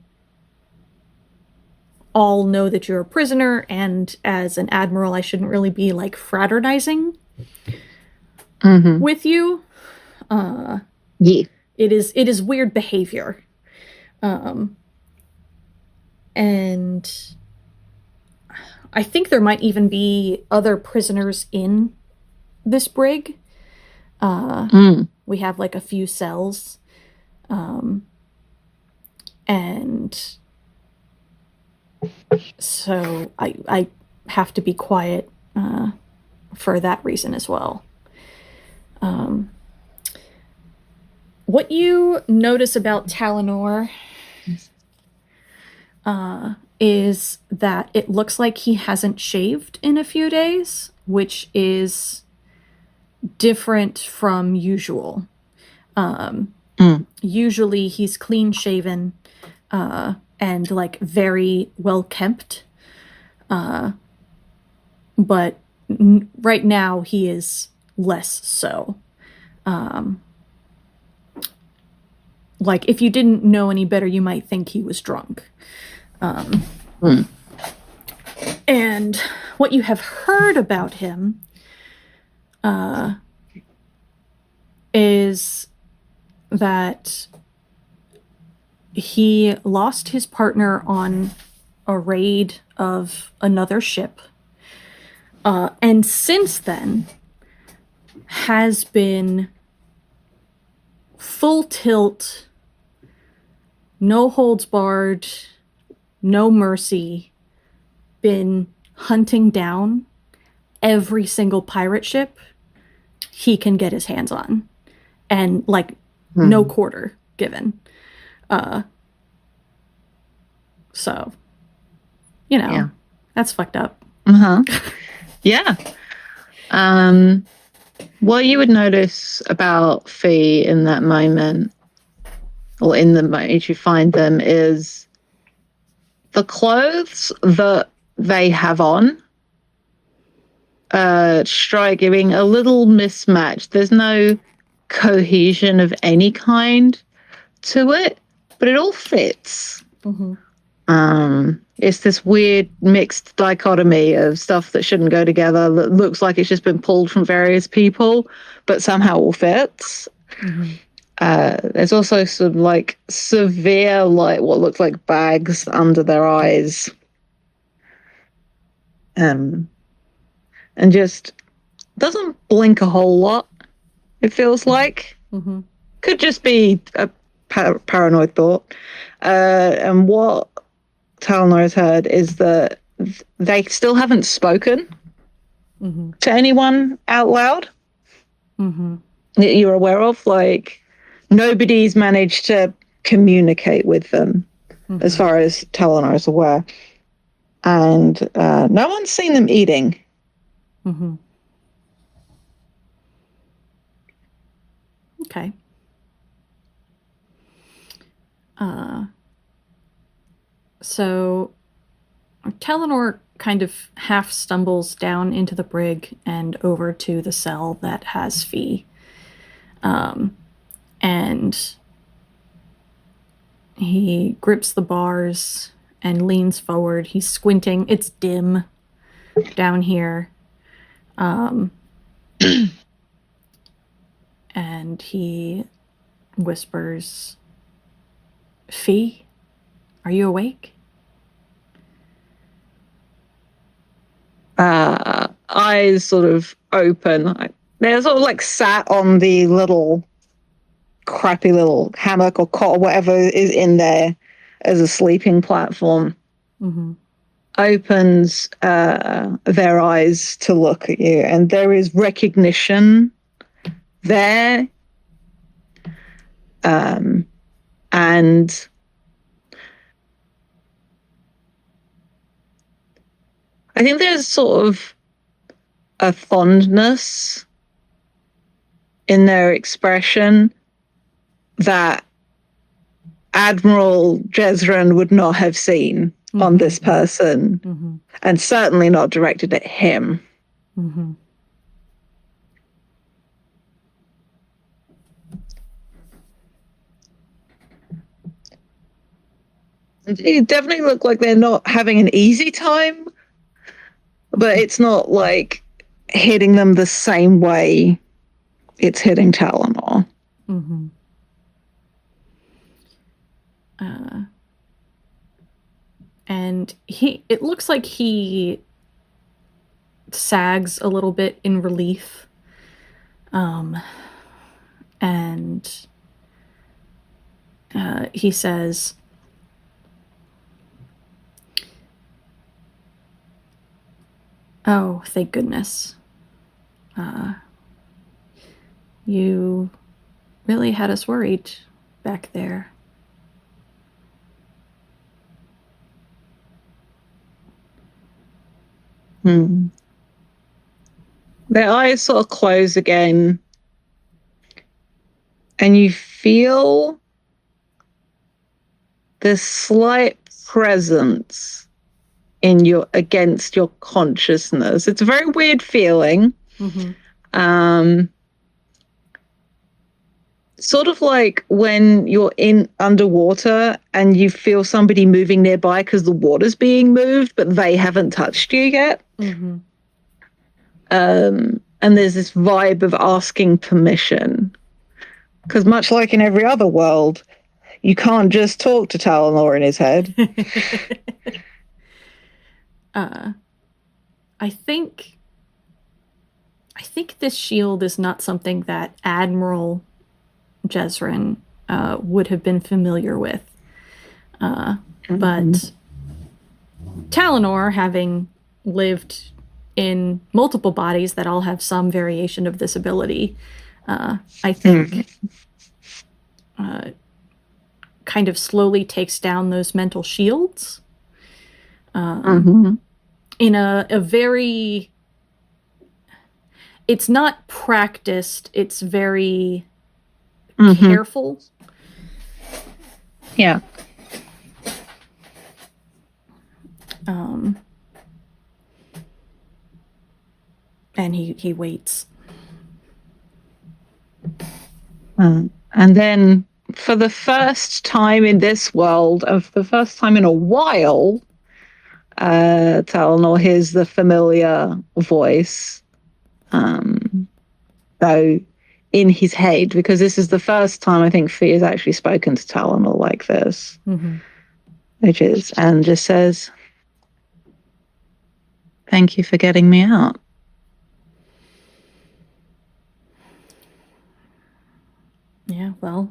all know that you're a prisoner, and as an admiral, I shouldn't really be like fraternizing with you. Yeah. It is weird behavior. And I think there might even be other prisoners in this brig. We have like a few cells. And so I have to be quiet for that reason as well. What you notice about Talanor is that it looks like he hasn't shaved in a few days, which is different from usual. Usually he's clean shaven and like very well kept. But right now he is less so. Like if you didn't know any better, you might think he was drunk. And what you have heard about him is that he lost his partner on a raid of another ship, and since then has been full tilt, no holds barred, no mercy, been hunting down every single pirate ship he can get his hands on, and like no quarter given. So, you know, that's fucked up. Yeah. What you would notice about Phee in that moment, or in the moment you find them, is the clothes that they have on striking a little mismatch. There's no cohesion of any kind to it, but it all fits. It's this weird mixed dichotomy of stuff that shouldn't go together, that looks like it's just been pulled from various people, but somehow all fits. There's also some like severe, like what look like bags under their eyes. And just doesn't blink a whole lot, it feels like. Could just be a paranoid thought. And what Talanor has heard is that they still haven't spoken to anyone out loud that you're aware of. Like, nobody's managed to communicate with them as far as Talanor is aware. And no one's seen them eating. Okay. So Talanor kind of half stumbles down into the brig and over to the cell that has Phee. And he grips the bars and leans forward. He's squinting. It's dim down here. And he whispers, "Phee, are you awake?" Eyes sort of open. They're sort of like sat on the little crappy little hammock or cot or whatever is in there as a sleeping platform. Opens their eyes to look at you, and there is recognition there. And I think there's sort of a fondness in their expression that Admiral Jezran would not have seen on this person, and certainly not directed at him. They definitely look like they're not having an easy time, but it's not like hitting them the same way it's hitting Talanor. Mm-hmm. And it looks like he sags a little bit in relief. And he says, "Oh, thank goodness. You really had us worried back there." Their eyes sort of close again, and you feel this slight presence in against your consciousness. It's a very weird feeling. Mm-hmm. Sort of like when you're underwater and you feel somebody moving nearby because the water's being moved, but they haven't touched you yet. Mm-hmm. And there's this vibe of asking permission. Because much like in every other world, you can't just talk to Talanor in his head. I think this shield is not something that Admiral Jezrin would have been familiar with. But Talanor, having lived in multiple bodies that all have some variation of this ability, I think kind of slowly takes down those mental shields in a very... It's not practiced, it's very careful. Yeah. And he waits. And then for the first time in this world, and for the first time in a while, Talanor hears the familiar voice. Though in his head, because this is the first time I think Phee has actually spoken to Talanor like this. And just says, "Thank you for getting me out." Yeah, well,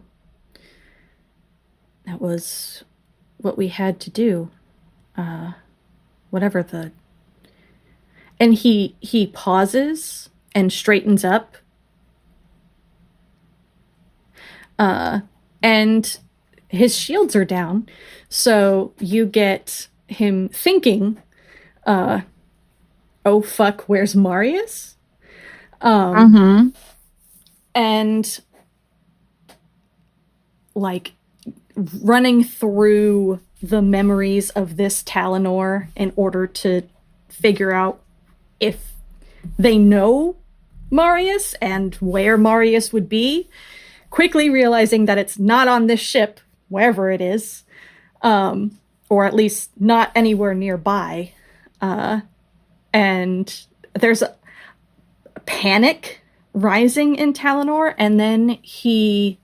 that was what we had to do. Whatever the... And he pauses and straightens up. And his shields are down. So you get him thinking, oh fuck, where's Marius? And like running through the memories of this Talanor in order to figure out if they know Marius and where Marius would be, quickly realizing that it's not on this ship, wherever it is, or at least not anywhere nearby. And there's a panic rising in Talanor, and then he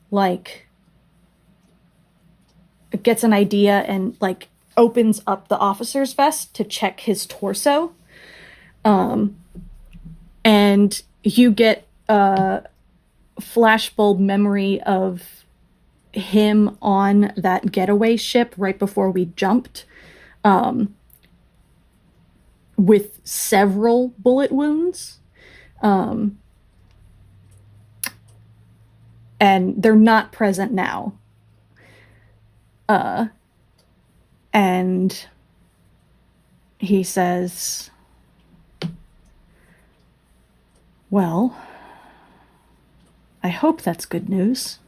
like gets an idea and like opens up the officer's vest to check his torso. And you get a flashbulb memory of him on that getaway ship right before we jumped, with several bullet wounds. And they're not present now. And he says, "Well, I hope that's good news."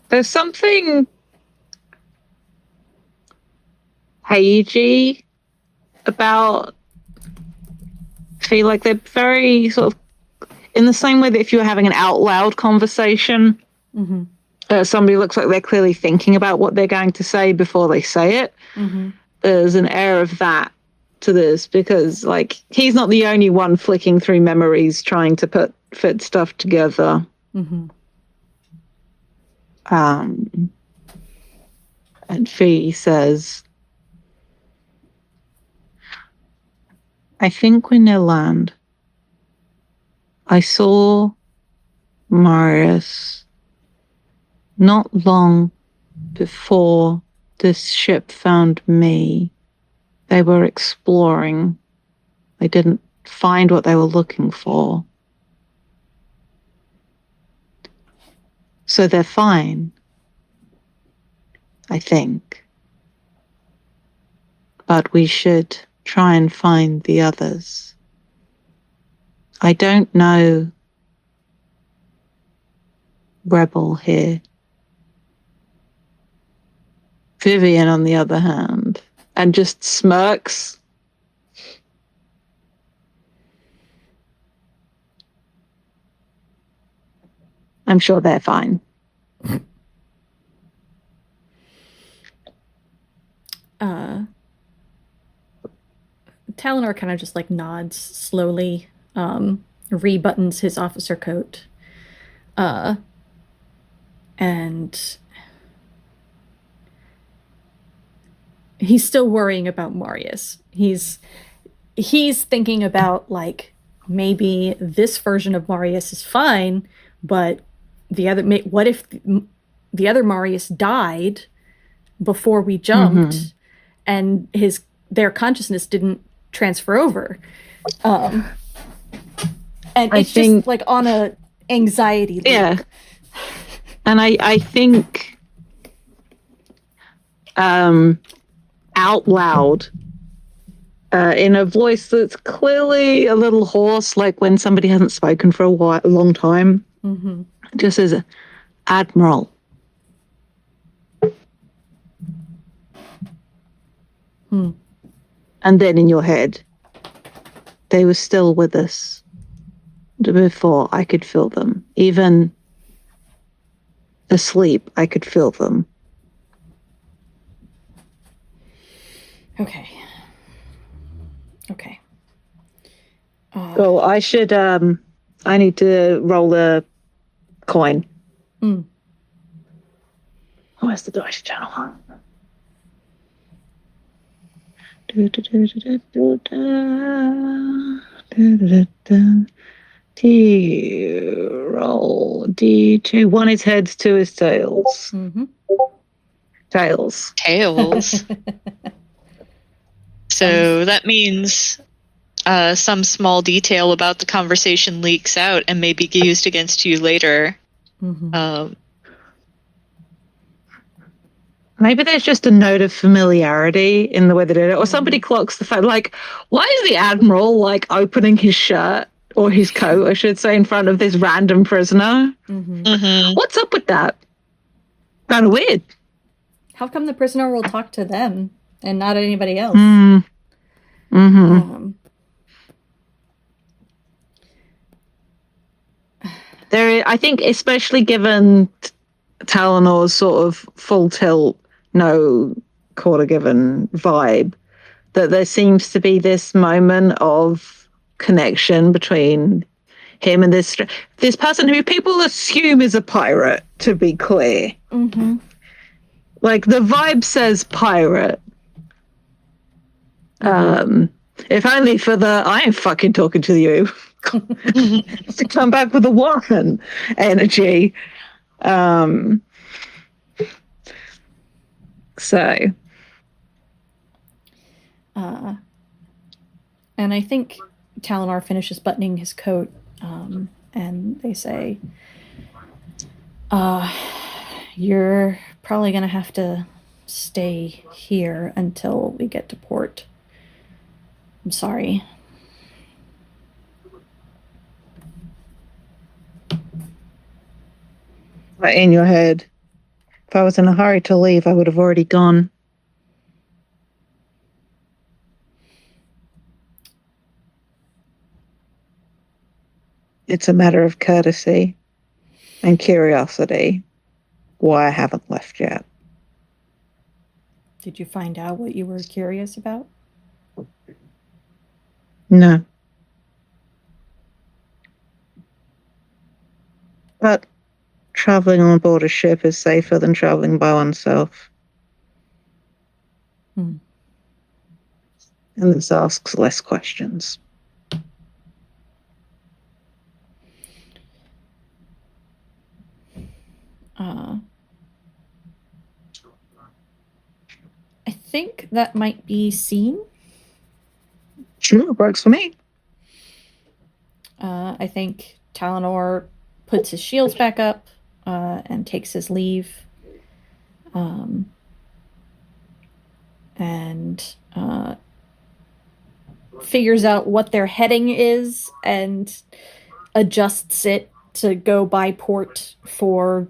There's something cagey about... I feel like they're very sort of in the same way that if you were having an out loud conversation, somebody looks like they're clearly thinking about what they're going to say before they say it. There's an air of that to this, because like he's not the only one flicking through memories trying to fit stuff together. And Phee says, I think we're near land. I saw Marius not long before this ship found me. They were exploring. They didn't find what they were looking for. So they're fine, I think. But we should try and find the others. I don't know Rebel here. Vivien, on the other hand, and just smirks. I'm sure they're fine. Talanor kind of just like nods slowly, rebuttons his officer coat, and he's still worrying about Marius. He's thinking about like maybe this version of Marius is fine, but what if the other Marius died before we jumped, and their consciousness didn't transfer over, and it's just like on a anxiety loop. Yeah, and I think out loud, in a voice that's clearly a little hoarse, like when somebody hasn't spoken for a long time, just as Admiral. And then in your head, they were still with us before I could feel them. Even asleep, I could feel them. Okay. Well, I should, I need to roll a coin. Where's the dice channel? Roll D2. One is heads, two is tails. Tails. So that means some small detail about the conversation leaks out and may be used against you later. Maybe there's just a note of familiarity in the way they did it, or somebody clocks the fact, like, why is the Admiral like opening his shirt or his coat, I should say, in front of this random prisoner? What's up with that? Kind of weird. How come the prisoner will talk to them and not anybody else? I think, especially given Talanor's sort of full tilt, no quarter given vibe, that there seems to be this moment of connection between him and this person who people assume is a pirate, to be clear. Like, the vibe says pirate. If only for the I ain't fucking talking to you to come back with a Warren energy. And I think Talanor finishes buttoning his coat, and they say, you're probably going to have to stay here until we get to port. I'm sorry. Right in your head. If I was in a hurry to leave, I would have already gone. It's a matter of courtesy and curiosity why I haven't left yet. Did you find out what you were curious about? No. But traveling on board a ship is safer than traveling by oneself. Hmm. And this asks less questions. I think that might be seen. Sure, works for me. I think Talanor puts his shields back up and takes his leave. And figures out what their heading is and adjusts it to go by port for...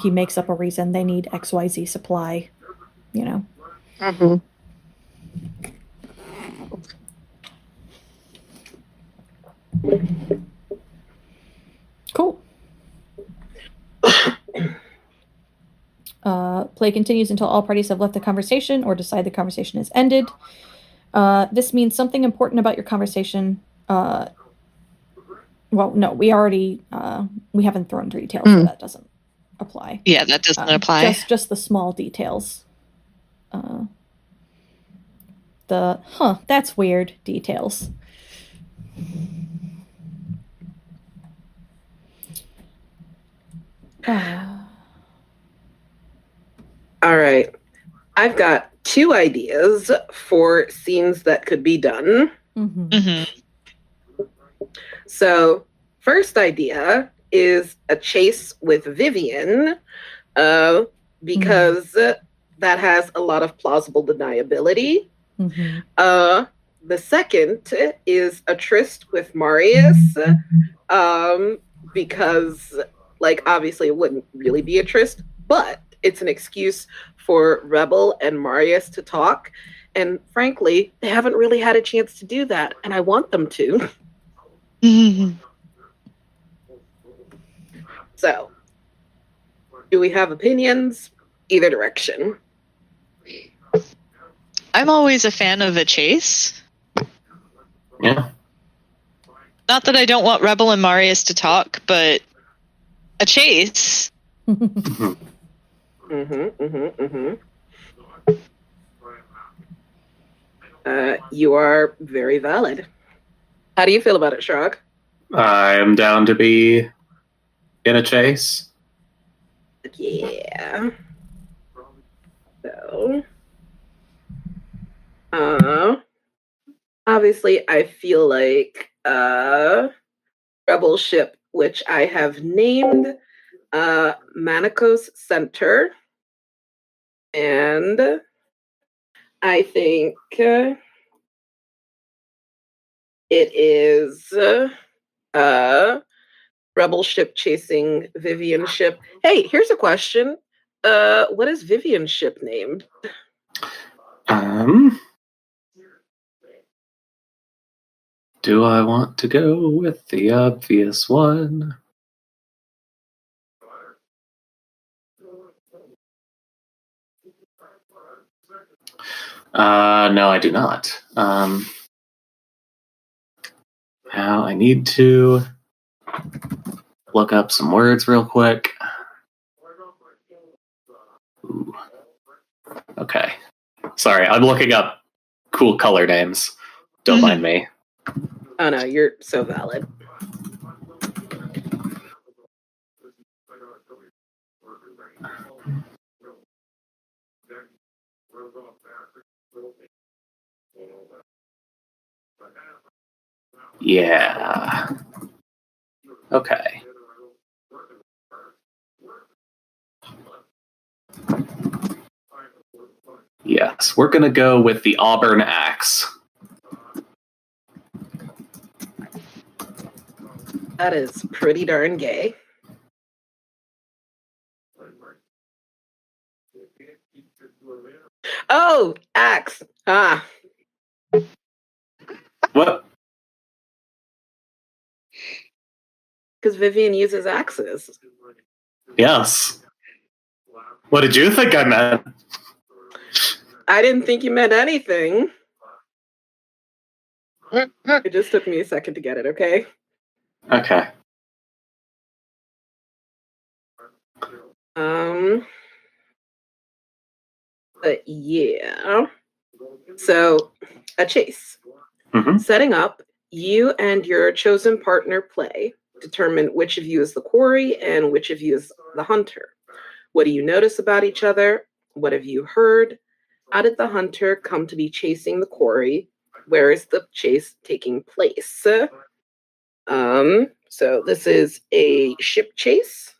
he makes up a reason. They need XYZ supply, you know. Mm-hmm. Cool. Play continues until all parties have left the conversation or decide the conversation is ended. This means something important about your conversation. Well, no, we already we haven't thrown details, so that doesn't apply. Yeah, that doesn't apply. Just the small details. That's weird details. All right. I've got 2 ideas for scenes that could be done. Mm-hmm. Mm-hmm. So, first idea is a chase with Vivien, because that has a lot of plausible deniability. Mm-hmm. The second is a tryst with Marius, because, like, obviously it wouldn't really be a tryst, but it's an excuse for Rebel and Marius to talk. And frankly, they haven't really had a chance to do that, and I want them to. Mm-hmm. So, do we have opinions? Either direction. I'm always a fan of a chase. Yeah. Not that I don't want Rebel and Marius to talk, but a chase. You are very valid. How do you feel about it, Schrag? I'm down to be in a chase. Yeah. So, obviously, I feel like Rebel ship, which I have named Manikos Center, and I think it is Rebel ship chasing Vivien ship. Hey, here's a question. What is Vivien's ship named? Do I want to go with the obvious one? No, I do not. Now I need to look up some words real quick. Ooh. Okay. Sorry, I'm looking up cool color names. Don't mind me. Oh no, you're so valid. Yeah. Okay. Yes, we're going to go with the Auburn Axe. That is pretty darn gay. Oh, axe. Ah. What? Because Vivien uses axes. Yes. What did you think I meant? I didn't think you meant anything. It just took me a second to get it, okay? Okay. But yeah. So, a chase. Mm-hmm. Setting up, you and your chosen partner play. Determine which of you is the quarry and which of you is the hunter. What do you notice about each other? What have you heard? How did the hunter come to be chasing the quarry? Where is the chase taking place? So this is a ship chase.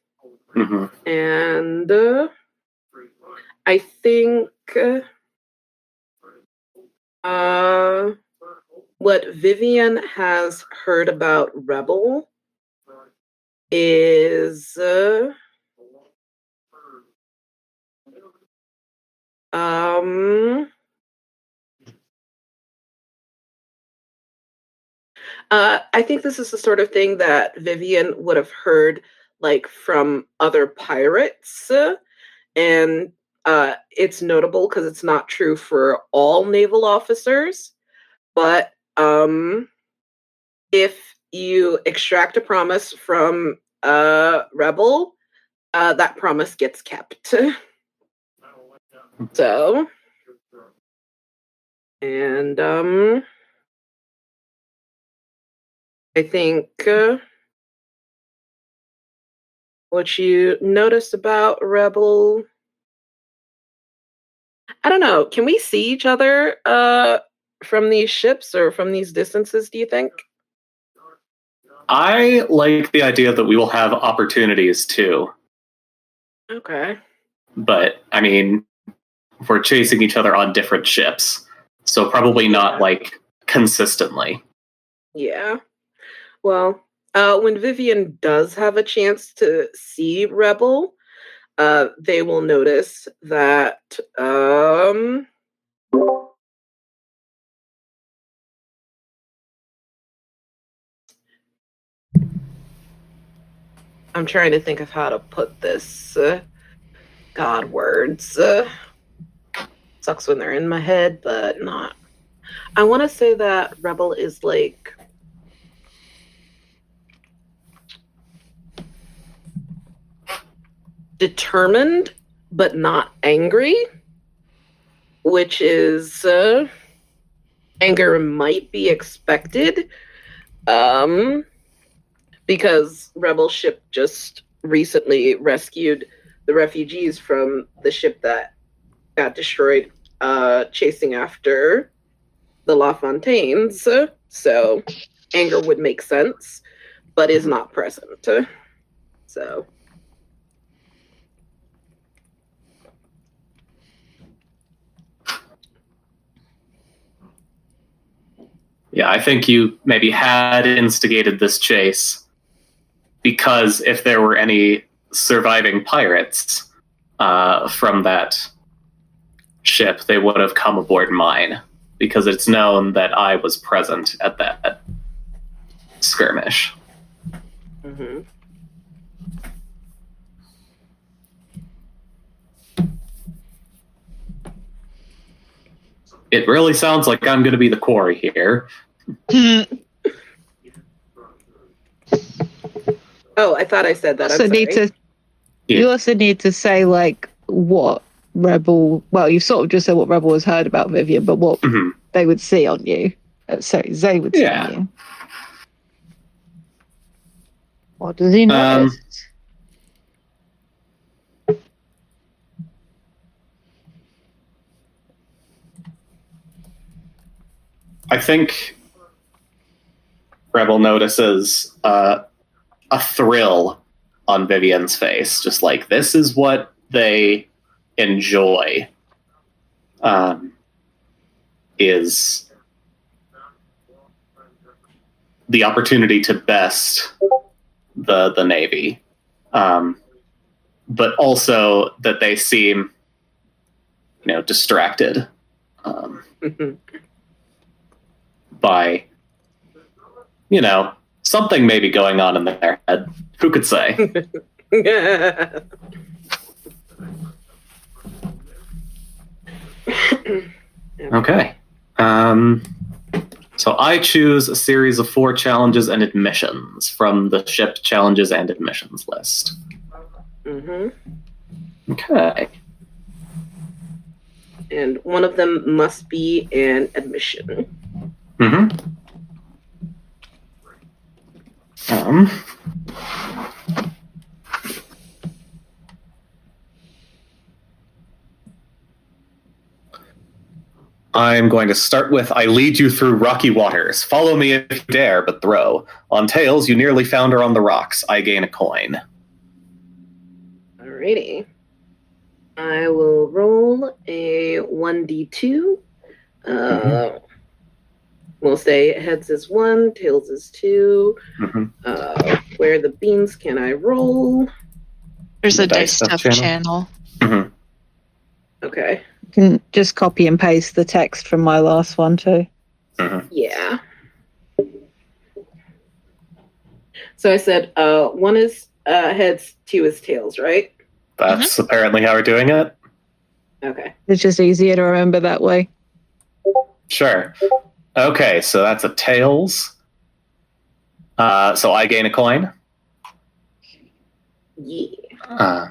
Mm-hmm. And I think what Vivien has heard about Rebel is I think this is the sort of thing that Vivien would have heard like from other pirates, and it's notable because it's not true for all naval officers. But if you extract a promise from a rebel, that promise gets kept. So, and I think what you notice about Rebel, I don't know. Can we see each other from these ships or from these distances, do you think? I like the idea that we will have opportunities too. Okay. But, I mean, we're chasing each other on different ships. So probably not, like, consistently. Yeah. Well, when Vivien does have a chance to see Rebel, they will notice that I'm trying to think of how to put this. God words. Sucks when they're in my head, but not. I want to say that Rebel is like determined, but not angry, which is anger might be expected, because Rebel ship just recently rescued the refugees from the ship that got destroyed chasing after the La Fontaines. So anger would make sense, but is not present. So yeah, I think you maybe had instigated this chase because if there were any surviving pirates from that ship, they would have come aboard mine because it's known that I was present at that skirmish. mm-hmm. It really sounds like I'm going to be the quarry here. Oh, I thought I said that. You also need to say like what Rebel. Well, you've sort of just said what Rebel has heard about Vivien, but what they would see on you. Sorry, Zay would see on you. What does he notice? I think Rebel notices a thrill on Vivien's face, just like this is what they enjoy. Is the opportunity to best the Navy, but also that they seem, distracted by, something may be going on in their head. Who could say? Okay. So I choose a series of 4 challenges and admissions from the ship challenges and admissions list. Okay. And one of them must be an admission. I'm going to start with, I lead you through rocky waters. Follow me if you dare, but throw. On tails, you nearly founder on the rocks. I gain a coin. Alrighty. I will roll a 1d2. We'll say heads is 1, tails is 2. Where the beans can I roll? There's a dice stuff channel. Okay. You can just copy and paste the text from my last one too. Yeah. So I said 1 is heads, 2 is tails, right? That's apparently how we're doing it. Okay. It's just easier to remember that way. Sure. Okay, so that's a tails. So I gain a coin. Yeah.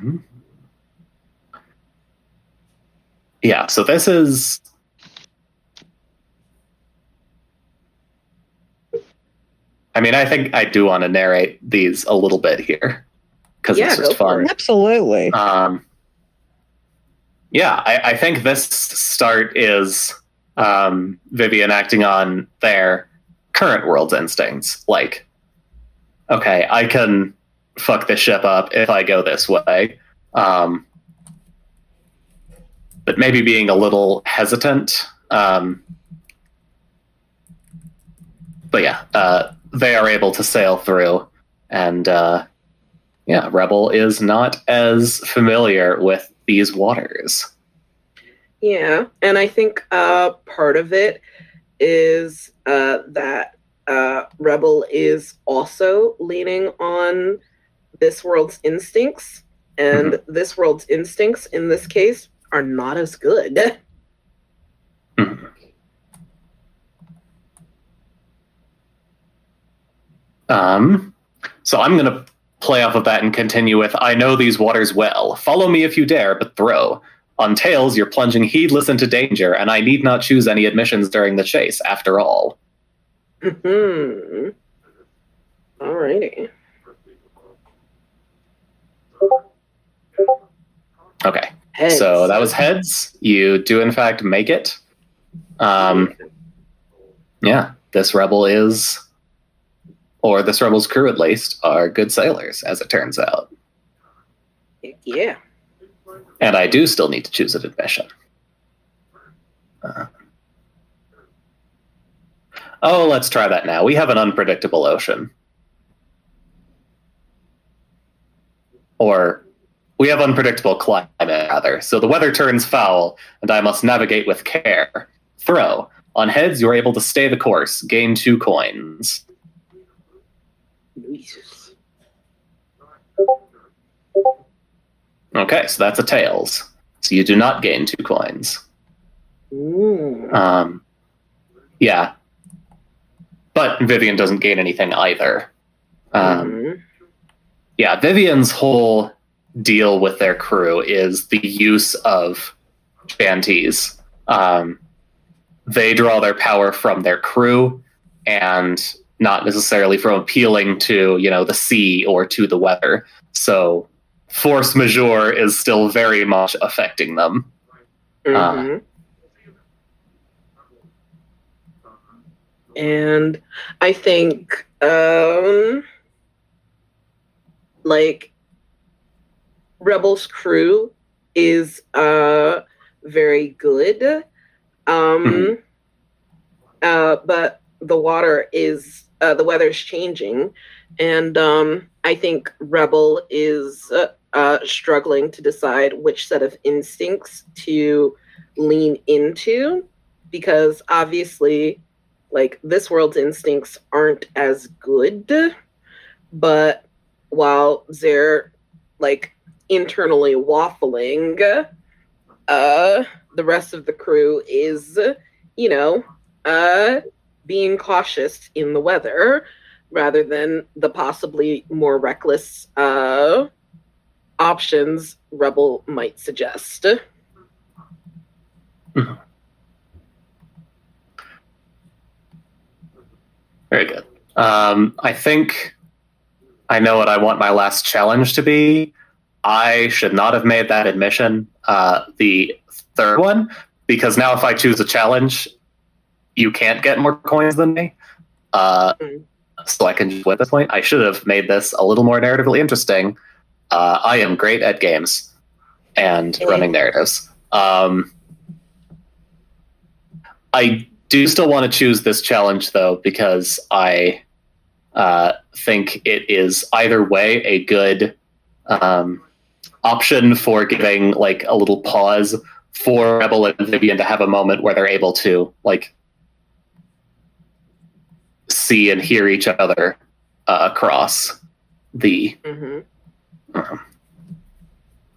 Yeah, so this is... I mean, I think I do want to narrate these a little bit here. Because it's just fun. Absolutely. Yeah, I think this start is Vivien acting on their current world's instincts. Like, okay, I can fuck this ship up if I go this way. But maybe being a little hesitant. But yeah, they are able to sail through. And yeah, Rebel is not as familiar with these waters. Yeah, and I think part of it is that Rebel is also leaning on this world's instincts, and this world's instincts in this case are not as good. So I'm going to play off of that and continue with, I know these waters well. Follow me if you dare, but throw. On tails, you're plunging heedless into danger, and I need not choose any admissions during the chase, after all. Alrighty. Okay. Heads. So that was heads. You do, in fact, make it. Yeah, this rebel is, or this rebel's crew at least, are good sailors, as it turns out. Yeah. And I do still need to choose an admission. Let's try that now. We have an unpredictable ocean. Or, we have unpredictable climate, rather. So the weather turns foul, and I must navigate with care. Throw. On heads, you're able to stay the course. Gain 2 coins. Jesus. Okay, so that's a tails. So you do not gain 2 coins. Yeah. But Vivien doesn't gain anything either. Yeah, Vivien's whole deal with their crew is the use of shanties. They draw their power from their crew and not necessarily from appealing to, the sea or to the weather. So force majeure is still very much affecting them. And I think, Rebel's crew is very good. But the weather's changing, and I think Rebel is struggling to decide which set of instincts to lean into, because obviously like this world's instincts aren't as good, but while they're like internally waffling, the rest of the crew is, being cautious in the weather rather than the possibly more reckless options Rebel might suggest. Very good. I think I know what I want my last challenge to be. I should not have made that admission, the third one, because now if I choose a challenge, you can't get more coins than me. So I can just win at this point. I should have made this a little more narratively interesting. I am great at games and running narratives. I do still want to choose this challenge, though, because I think it is either way a good option for giving like a little pause for Rebel and Vivien to have a moment where they're able to like see and hear each other across the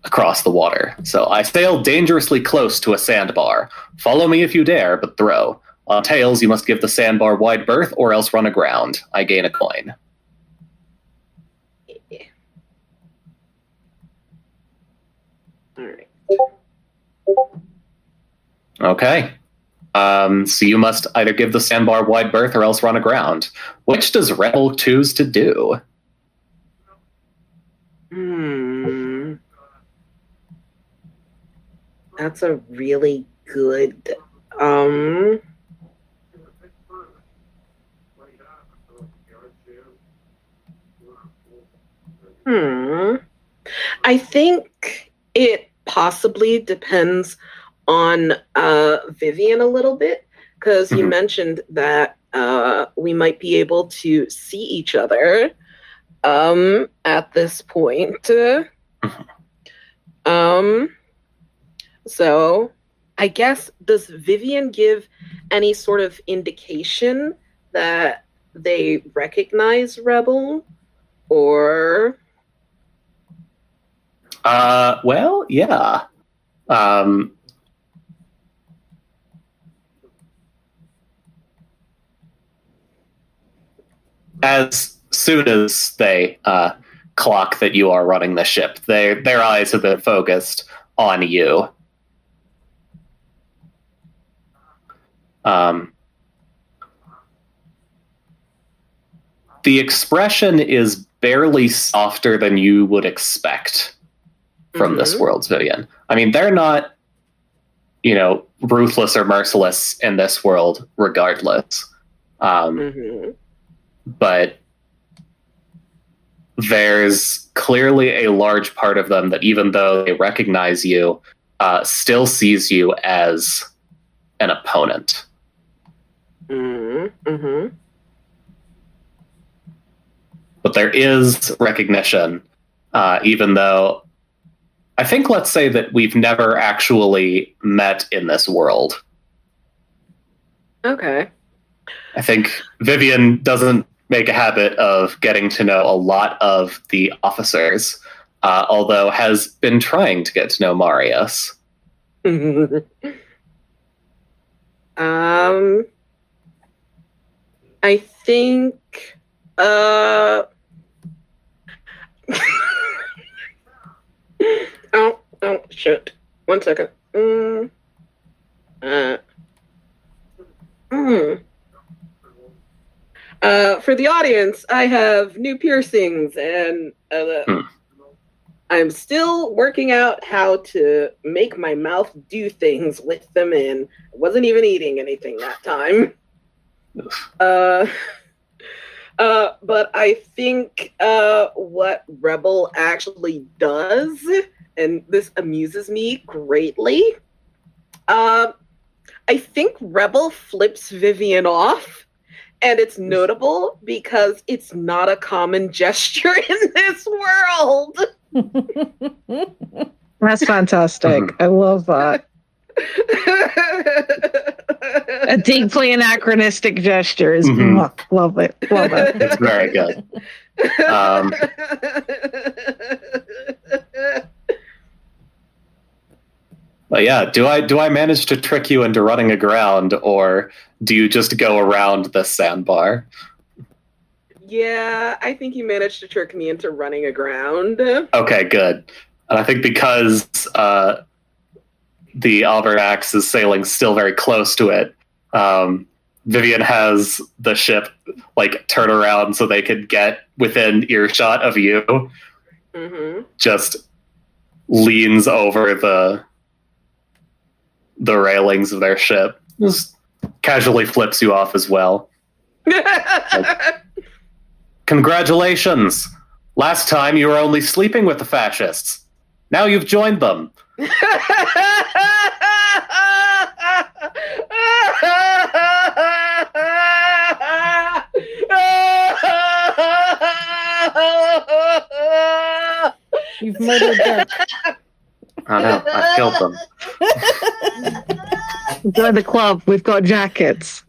across the water. So I sail dangerously close to a sandbar. Follow me if you dare, but throw. On tails, you must give the sandbar wide berth or else run aground. I gain a coin. Alright. Okay. So you must either give the sandbar wide berth or else run aground. Which does Rebel choose to do? That's a really good... I think it possibly depends on Vivien a little bit, because you mentioned that we might be able to see each other at this point. So I guess, does Vivien give any sort of indication that they recognize Rebel? Or... well, yeah. As soon as they clock that you are running the ship, their eyes have been focused on you. The expression is barely softer than you would expect from this world's Vivien. I mean, they're not, ruthless or merciless in this world regardless. But there's clearly a large part of them that, even though they recognize you, still sees you as an opponent. But there is recognition, even though I think, let's say that we've never actually met in this world. Okay. I think Vivien doesn't make a habit of getting to know a lot of the officers, although has been trying to get to know Marius. I think oh shit. 1 second. For the audience, I have new piercings, and I'm still working out how to make my mouth do things with them in. I wasn't even eating anything that time. But I think what Rebel actually does, and this amuses me greatly, I think Rebel flips Vivien off, and it's notable because it's not a common gesture in this world. That's fantastic. I love that. A deeply anachronistic gesture is love it. Love it. It's very good. But yeah, do I manage to trick you into running aground, or do you just go around the sandbar? Yeah, I think you managed to trick me into running aground. Okay, good. And I think because the Albernax is sailing still very close to it, Vivien has the ship like turn around so they could get within earshot of you. Mm-hmm. Just leans over the railings of their ship. Just casually flips you off as well. Congratulations! Last time you were only sleeping with the fascists. Now you've joined them. You've murdered Dirk. Oh no, I killed them. Join the club. We've got jackets.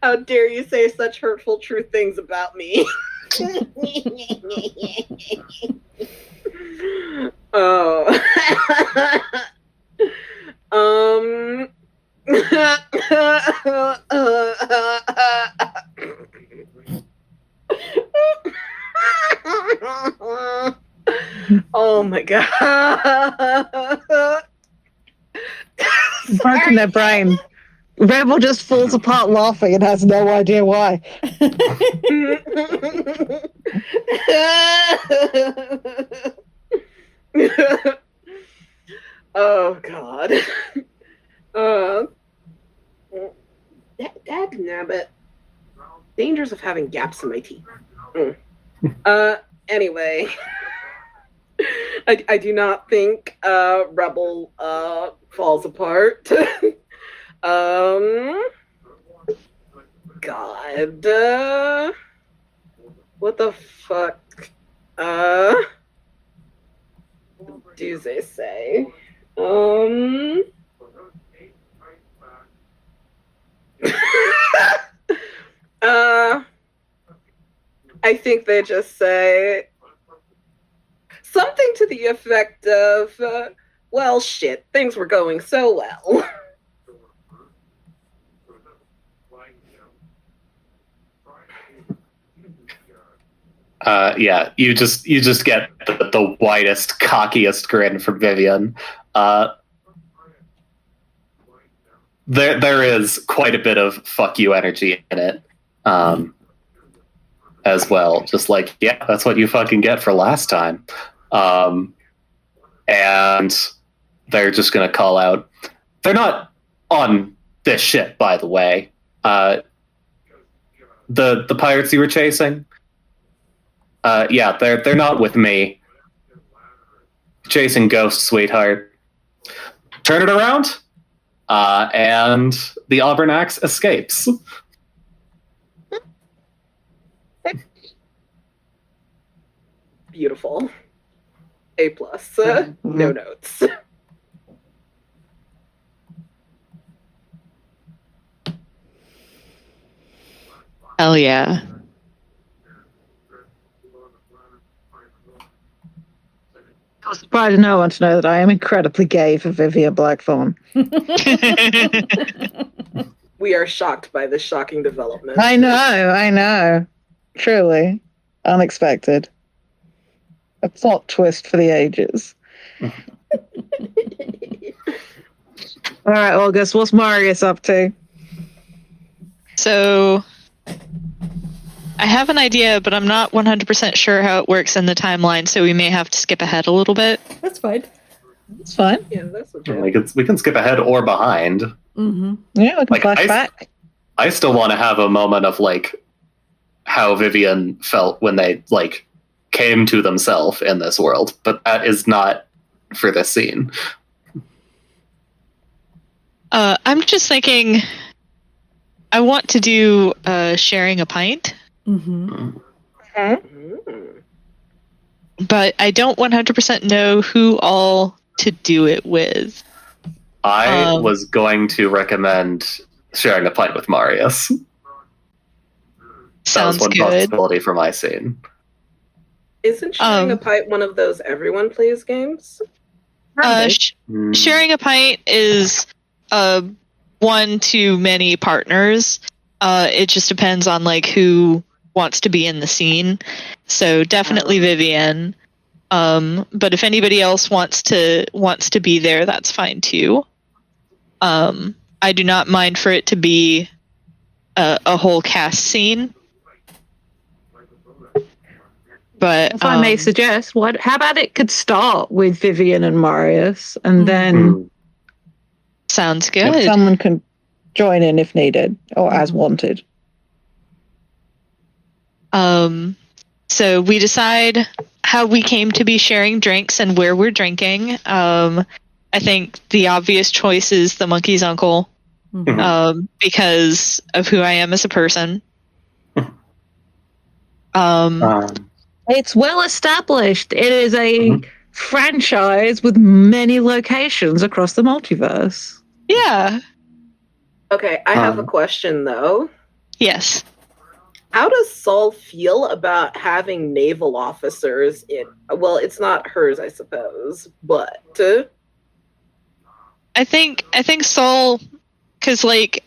How dare you say such hurtful, true things about me? Oh. Oh my god. Broken their brain. Rebel just falls apart laughing and has no idea why. Oh god. Dagnabbit. Dangers of having gaps in my teeth. Anyway. I do not think Rebel falls apart. God. What the fuck? What do they say? I think they just say something to the effect of, well, shit, things were going so well. Yeah, you just get the widest, cockiest grin from Vivien. There is quite a bit of fuck you energy in it, as well. Just like, yeah, that's what you fucking get for last time. And they're just gonna call out. They're not on this ship, by the way. The pirates you were chasing. Yeah, they're not with me. Chasing ghosts, sweetheart. Turn it around, and the Albernax escapes. Beautiful. A+. No notes. Hell yeah. I was surprised no one to know that I am incredibly gay for Vivien Blackthorn. We are shocked by this shocking development. I know. Truly. Unexpected. A plot twist for the ages. All right, August, what's Marius up to? So, I have an idea, but I'm not 100% sure how it works in the timeline, so we may have to skip ahead a little bit. That's fine. It's fine. Yeah, that's okay. We can skip ahead or behind. Mm-hmm. Yeah, we can Like, flash back. I still want to have a moment of like how Vivien felt when they like came to themselves in this world, but that is not for this scene. I'm just thinking I want to do sharing a pint, Mm-hmm. but I don't 100% know who all to do it with. I was going to recommend sharing a pint with Marius. Sounds that was one good. possibility for my scene. Isn't sharing a pint one of those everyone plays games? Sharing a pint is one too many partners. It just depends on like who wants to be in the scene. So definitely Vivien. But if anybody else wants to be there, that's fine too. I do not mind for it to be a whole cast scene. But if I may suggest, how about it could start with Vivien and Marius, and then sounds good. Someone can join in if needed or as wanted. So we decide how we came to be sharing drinks and where we're drinking. I think the obvious choice is the monkey's uncle, because of who I am as a person. It's well established. It is a franchise with many locations across the multiverse. Yeah. Okay, I have a question though. Yes. How does Sol feel about having naval officers in? Well, it's not hers, I suppose, but I think Sol, because like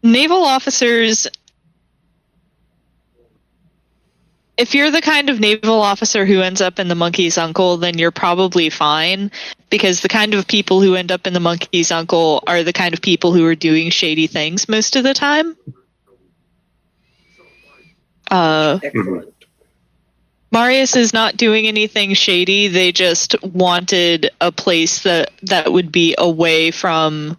naval officers. If you're the kind of naval officer who ends up in the monkey's uncle, then you're probably fine, because the kind of people who end up in the monkey's uncle are the kind of people who are doing shady things most of the time. excellent. Marius is not doing anything shady. They just wanted a place that would be away from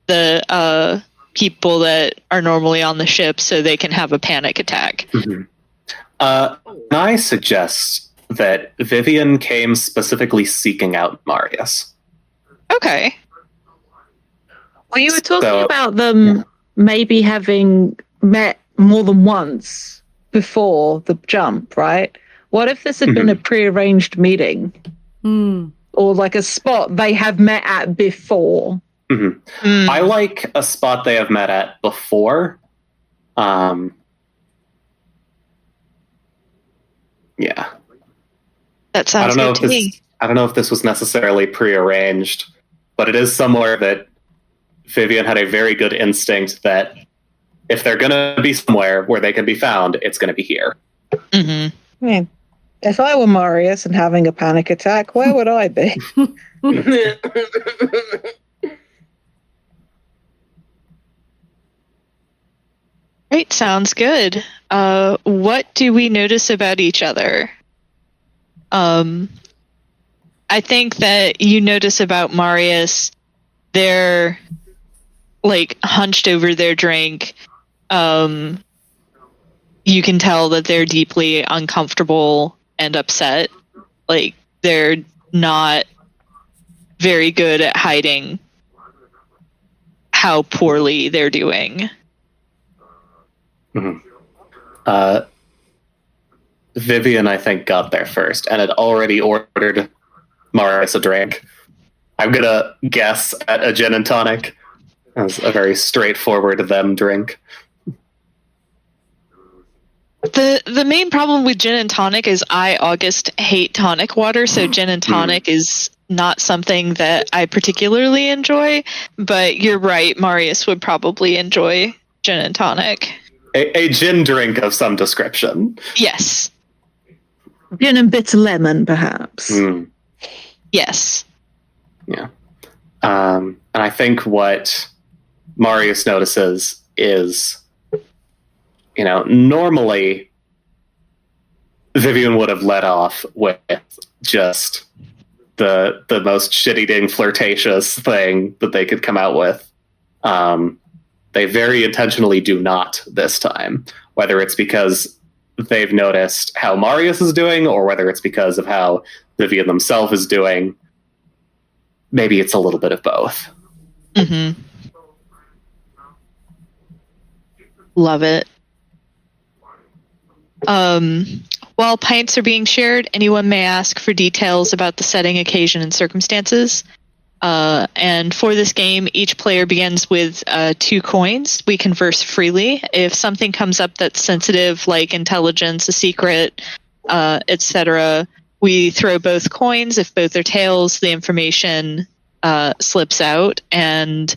the people that are normally on the ship, so they can have a panic attack. I suggest that Vivien came specifically seeking out Marius. Okay. Well, you were talking about them maybe having met more than once before the jump, right? What if this had been a prearranged meeting? Or like a spot they have met at before? I like a spot they have met at before. Yeah. That sounds good to me. I don't know if this was necessarily prearranged, but it is somewhere that Vivien had a very good instinct that if they're going to be somewhere where they can be found, it's going to be here. I mean, if I were Marius and having a panic attack, where would I be? Great, sounds good. What do we notice about each other? I think that you notice about Marius, they're like hunched over their drink. You can tell that they're deeply uncomfortable and upset. Like they're not very good at hiding how poorly they're doing. Vivien, I think, got there first and had already ordered Marius a drink. I'm going to guess at a gin and tonic. That's a very straightforward them drink. The main problem with gin and tonic is August, hate tonic water, so gin and tonic is not something that I particularly enjoy, but you're right, Marius would probably enjoy gin and tonic. A gin drink of some description. Yes. Gin and bitter lemon, perhaps. Yes. Yeah. And I think what Marius notices is, normally Vivien would have led off with just the most shit-eating, flirtatious thing that they could come out with. They very intentionally do not this time, whether it's because they've noticed how Marius is doing or whether it's because of how Vivien themselves is doing. Maybe it's a little bit of both. Love it. While pints are being shared, anyone may ask for details about the setting, occasion, and circumstances. And for this game, each player begins with 2 coins. We converse freely. If something comes up that's sensitive, like intelligence, a secret, etc., we throw both coins. If both are tails, the information slips out. And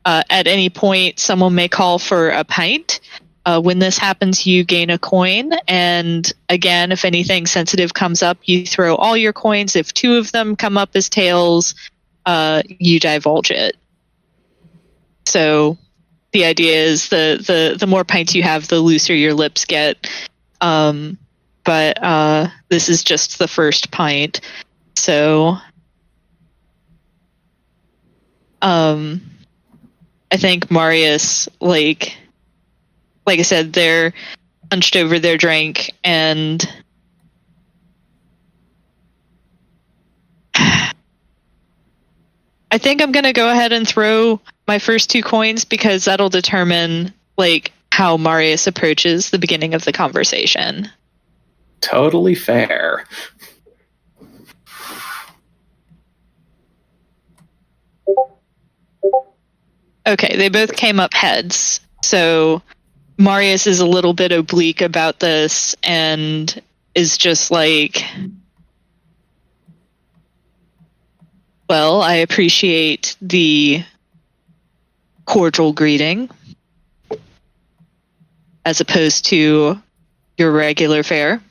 at any point, someone may call for a pint. When this happens, you gain a coin. And again, if anything sensitive comes up, you throw all your coins. If 2 of them come up as tails, you divulge it. So the idea is the more pints you have, the looser your lips get. But this is just the first pint. So I think Marius, like I said, they're hunched over their drink, and I think I'm going to go ahead and throw my first 2 coins, because that'll determine like how Marius approaches the beginning of the conversation. Totally fair. Okay, they both came up heads. So Marius is a little bit oblique about this and is just like, well, I appreciate the cordial greeting as opposed to your regular fare.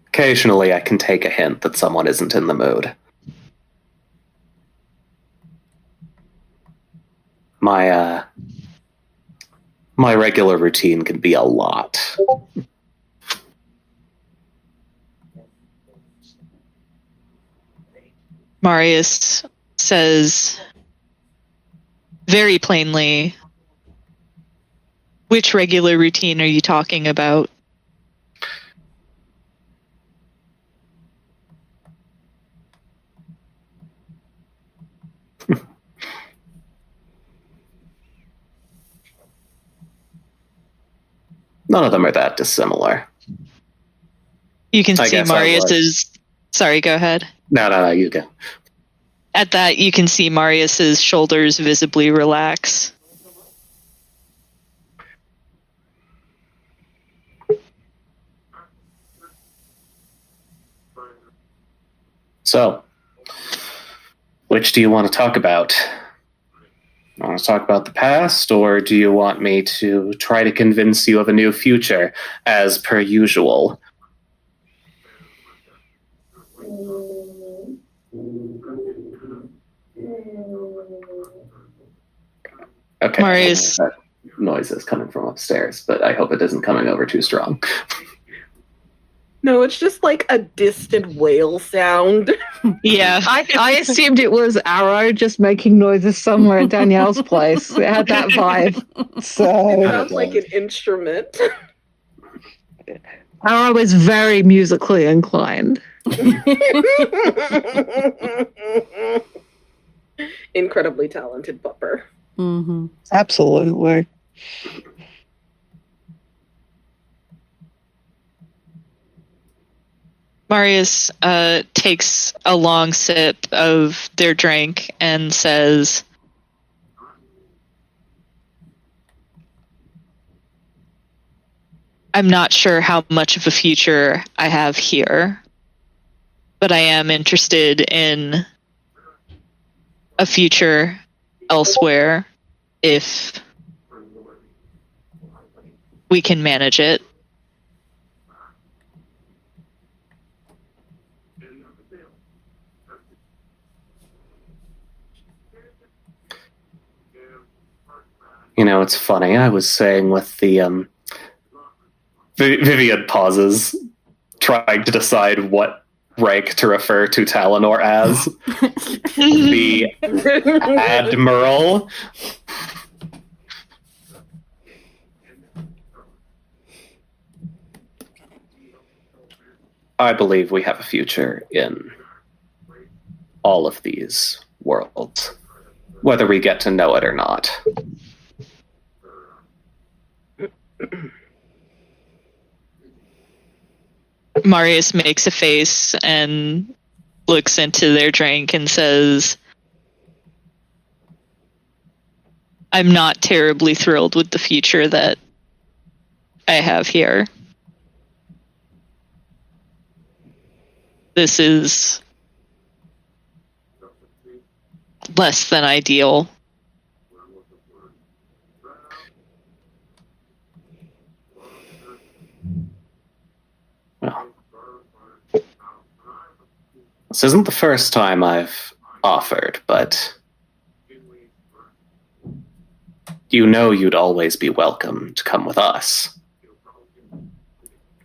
Occasionally, I can take a hint that someone isn't in the mood. My regular routine can be a lot. Marius says very plainly, which regular routine are you talking about? None of them are that dissimilar. You can see Marius's... Sorry, go ahead. No, you go. At that, you can see Marius's shoulders visibly relax. So, which do you want to talk about? You want to talk about the past, or do you want me to try to convince you of a new future, as per usual? Okay. Marius. That noise is coming from upstairs, but I hope it isn't coming over too strong. No, it's just like a distant whale sound. Yeah. I assumed it was Arrow just making noises somewhere at Danielle's place. It had that vibe. So Sounds like an instrument. Arrow is very musically inclined. Incredibly talented pupper. Mm-hmm. Absolutely. Marius takes a long sip of their drink and says, I'm not sure how much of a future I have here, but I am interested in a future elsewhere if we can manage it. You know, it's funny. I was saying with the Vivien pauses, trying to decide what rank to refer to Talanor as. The Admiral. I believe we have a future in all of these worlds, whether we get to know it or not. Marius makes a face and looks into their drink and says, I'm not terribly thrilled with the future that I have here. This is less than ideal. Well, this isn't the first time I've offered, but you know you'd always be welcome to come with us.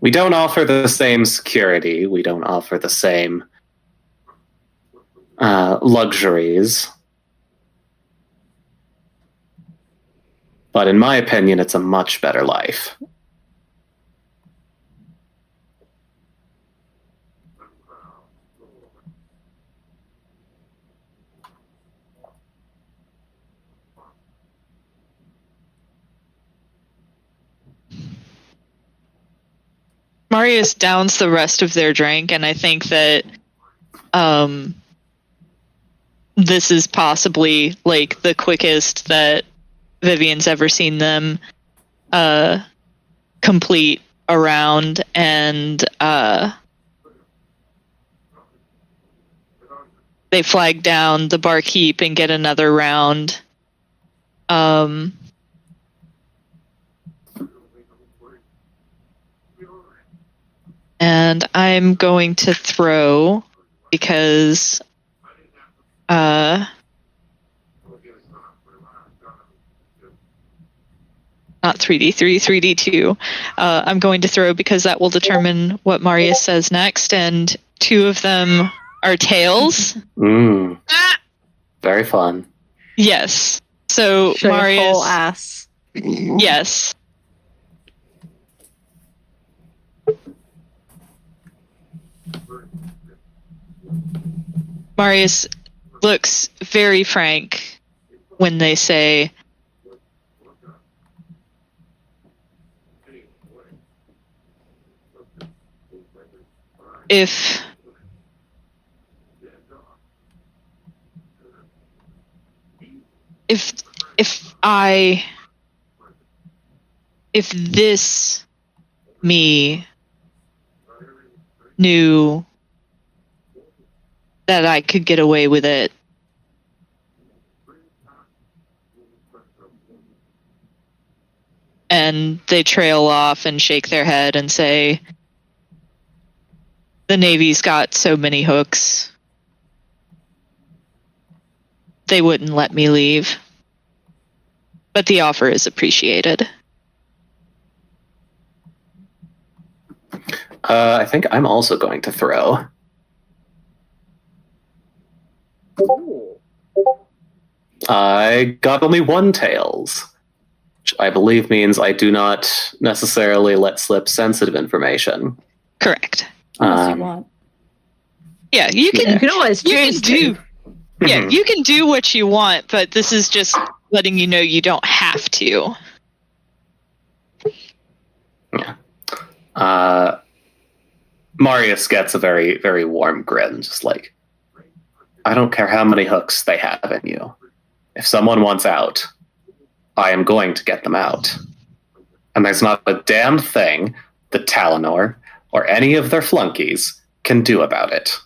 We don't offer the same security. We don't offer the same luxuries. But in my opinion, it's a much better life. Marius downs the rest of their drink, and I think that this is possibly like the quickest that Vivien's ever seen them complete a round, and they flag down the barkeep and get another round. And I'm going to throw because not 3D3, 3D2. I'm going to throw because that will determine what Marius says next, and two of them are tails. Very fun. Yes. So Show your Marius. whole ass. Yes. Marius looks very frank when they say, if this me knew that I could get away with it, and they trail off and shake their head and say, the Navy's got so many hooks, they wouldn't let me leave. But the offer is appreciated. I think I'm also going to throw. Ooh. I got only one tails, which I believe means I do not necessarily let slip sensitive information. Correct. Unless you want. Yeah, you can. You can always choose do. to. Yeah, you can do what you want, but this is just letting you know you don't have to. Yeah. Marius gets a very, very warm grin, just like, I don't care how many hooks they have in you. If someone wants out, I am going to get them out. And there's not a damn thing that Talanor or any of their flunkies can do about it.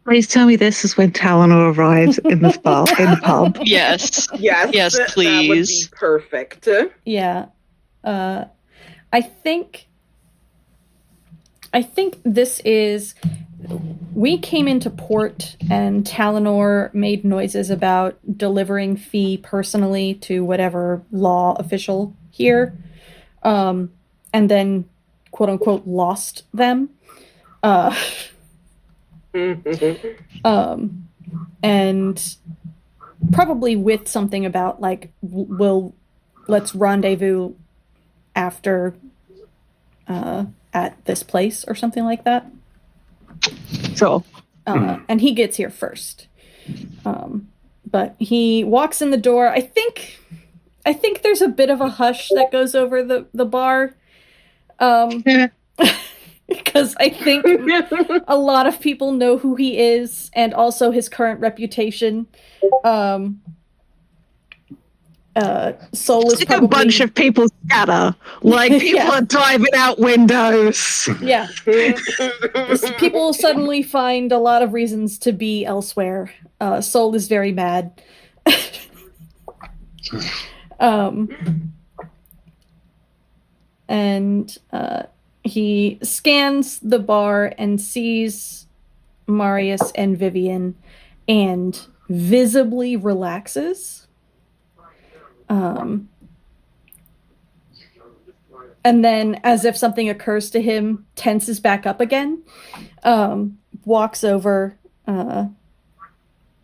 Please tell me this is when Talanor arrives in the bar, in the pub. Yes. Yes. Yes, That would please. be perfect. Yeah. I think this is, we came into port and Talanor made noises about delivering Phee personally to whatever law official here, and then quote unquote lost them. And probably with something about like, let's rendezvous after at this place or something like that. Sure. And he gets here first. But he walks in the door. I think there's a bit of a hush that goes over the bar. Because I think a lot of people know who he is and also his current reputation. Soul is probably... a bunch of people scatter. Like, people are driving out windows. Yeah. People suddenly find a lot of reasons to be elsewhere. Soul is very mad. And he scans the bar and sees Marius and Vivien and visibly relaxes. And then, as if something occurs to him, tenses back up again, walks over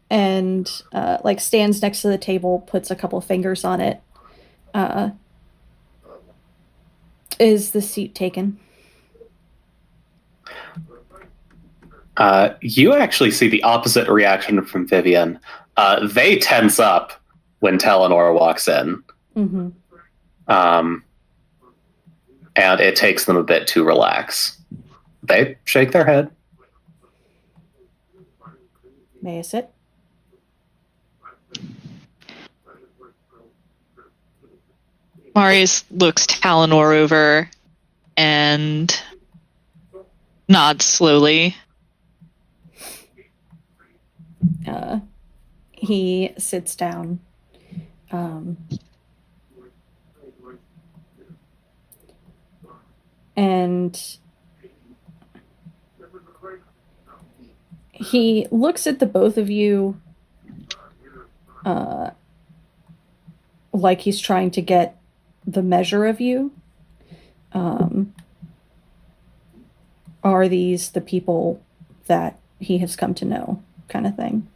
and like stands next to the table, puts a couple fingers on it. Is the seat taken? You actually see the opposite reaction from Vivien. They tense up when Talanor walks in. Mm-hmm. And it takes them a bit to relax. They shake their head. May I sit? Marius looks Talanor over and nods slowly. He sits down. And he looks at the both of you like he's trying to get the measure of you. Are these the people that he has come to know, kind of thing?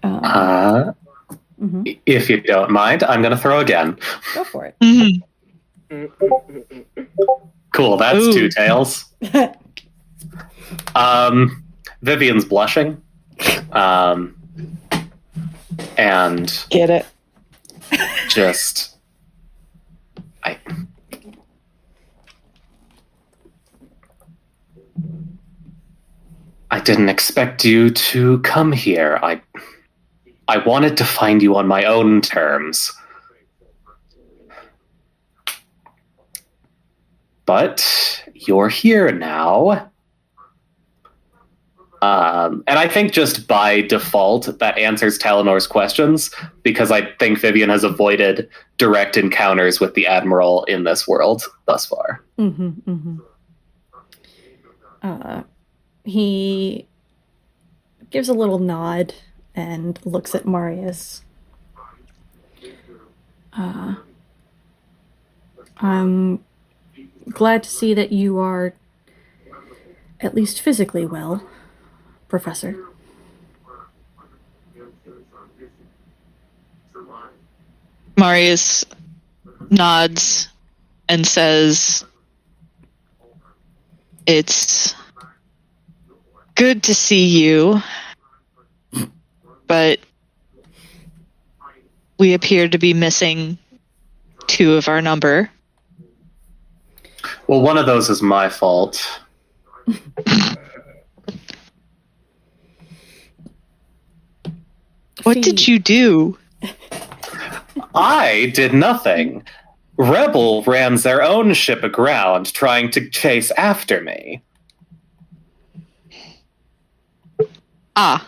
Mm-hmm. If you don't mind, I'm going to throw again. Go for it. Mm-hmm. Cool, that's Ooh. 2 tails. Vivien's blushing. And Get it. just I didn't expect you to come here. I wanted to find you on my own terms. But you're here now. And I think just by default, that answers Talanor's questions, because I think Vivien has avoided direct encounters with the Admiral in this world thus far. Mm-hmm, mm-hmm. He gives a little nod and looks at Marius. I'm glad to see that you are at least physically well, Professor. Marius nods and says, "It's good to see you, but we appear to be missing 2 of our number." Well, one of those is my fault. What did you do? I did nothing. Rebel rams their own ship aground, trying to chase after me. Ah.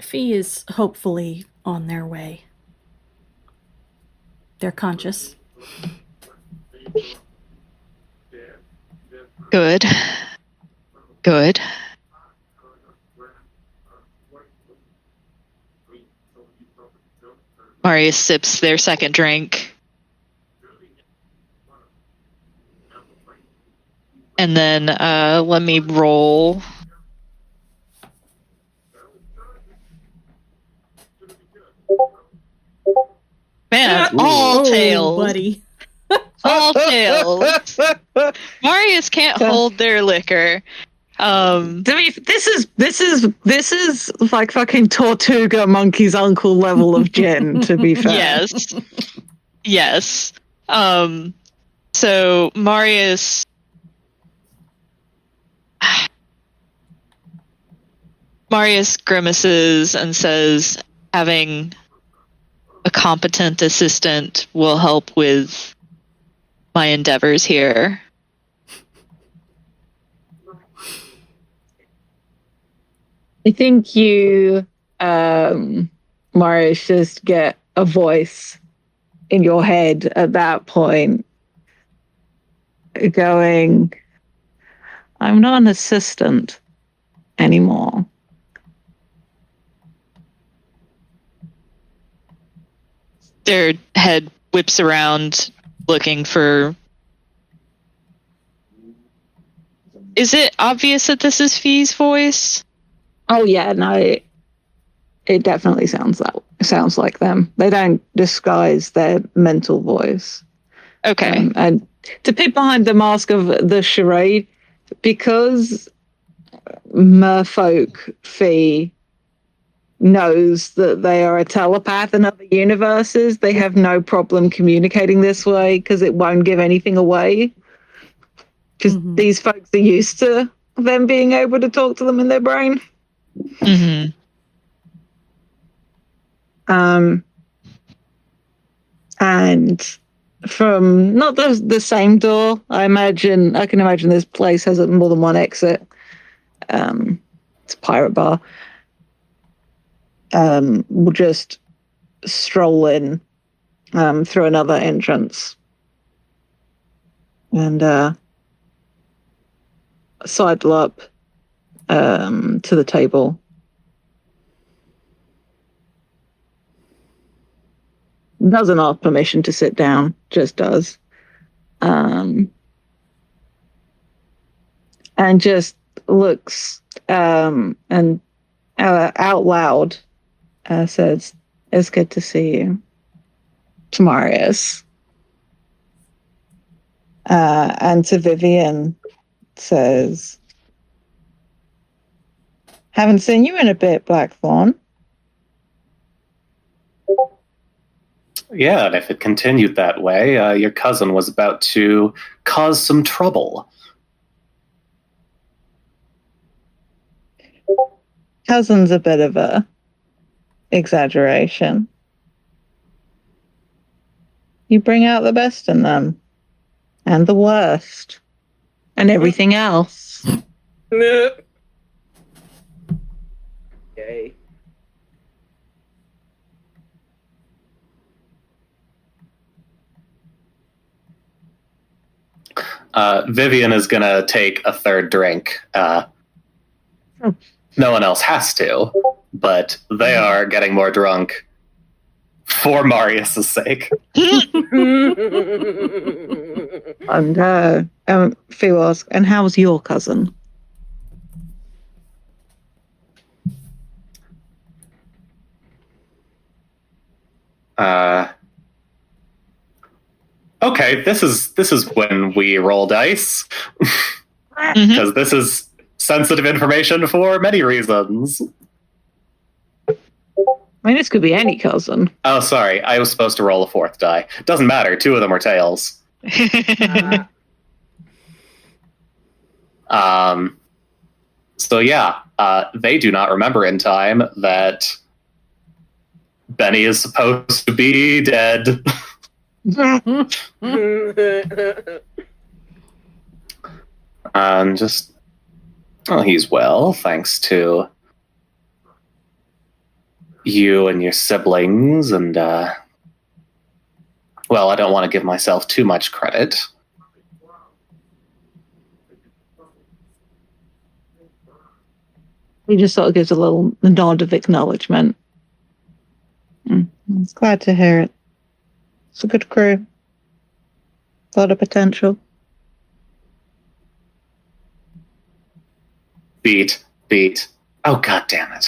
Phee is hopefully on their way. They're conscious. Good. Good. Marius sips their second drink. And then let me roll. Man, All Oh, tails. buddy. All tails. Marius can't hold their liquor. This is like fucking Tortuga Monkey's uncle level of gin, to be fair. Yes. So Marius grimaces and says having a competent assistant will help with my endeavors here. I think you, Marius, just get a voice in your head at that point going, I'm not an assistant anymore. Their head whips around looking for... Is it obvious that this is Phee's voice? Oh yeah, no, it definitely sounds like them. They don't disguise their mental voice. Okay. And to peek behind the mask of the charade, because merfolk Phee knows that they are a telepath in other universes, they have no problem communicating this way because it won't give anything away. Because these folks are used to them being able to talk to them in their brain. Mm-hmm. And from not the same door, I can imagine this place has more than one exit. It's a pirate bar. We'll just stroll in through another entrance and sidle up to the table. Doesn't ask permission to sit down, just does. And just looks and out loud says, it's good to see you. To Marius. And to Vivien says, haven't seen you in a bit, Blackthorn. Yeah, and if it continued that way, your cousin was about to cause some trouble. Cousin's a bit of a exaggeration. You bring out the best in them. And the worst. And everything else. Okay. Vivien is going to take a third drink. No one else has to, but they are getting more drunk for Marius' sake. And Phee asks, and how's your cousin? Okay, this is when we roll dice. Because this is sensitive information for many reasons. I mean, this could be any cousin. Oh, sorry. I was supposed to roll a fourth die. Doesn't matter. Two of them are tails. So yeah, they do not remember in time that Benny is supposed to be dead. And just, well, he's well, thanks to you and your siblings, and well, I don't want to give myself too much credit. He just sort of gives a little nod of acknowledgement. I'm glad to hear it. It's a good crew. A lot of potential. Beat. Oh, God damn it.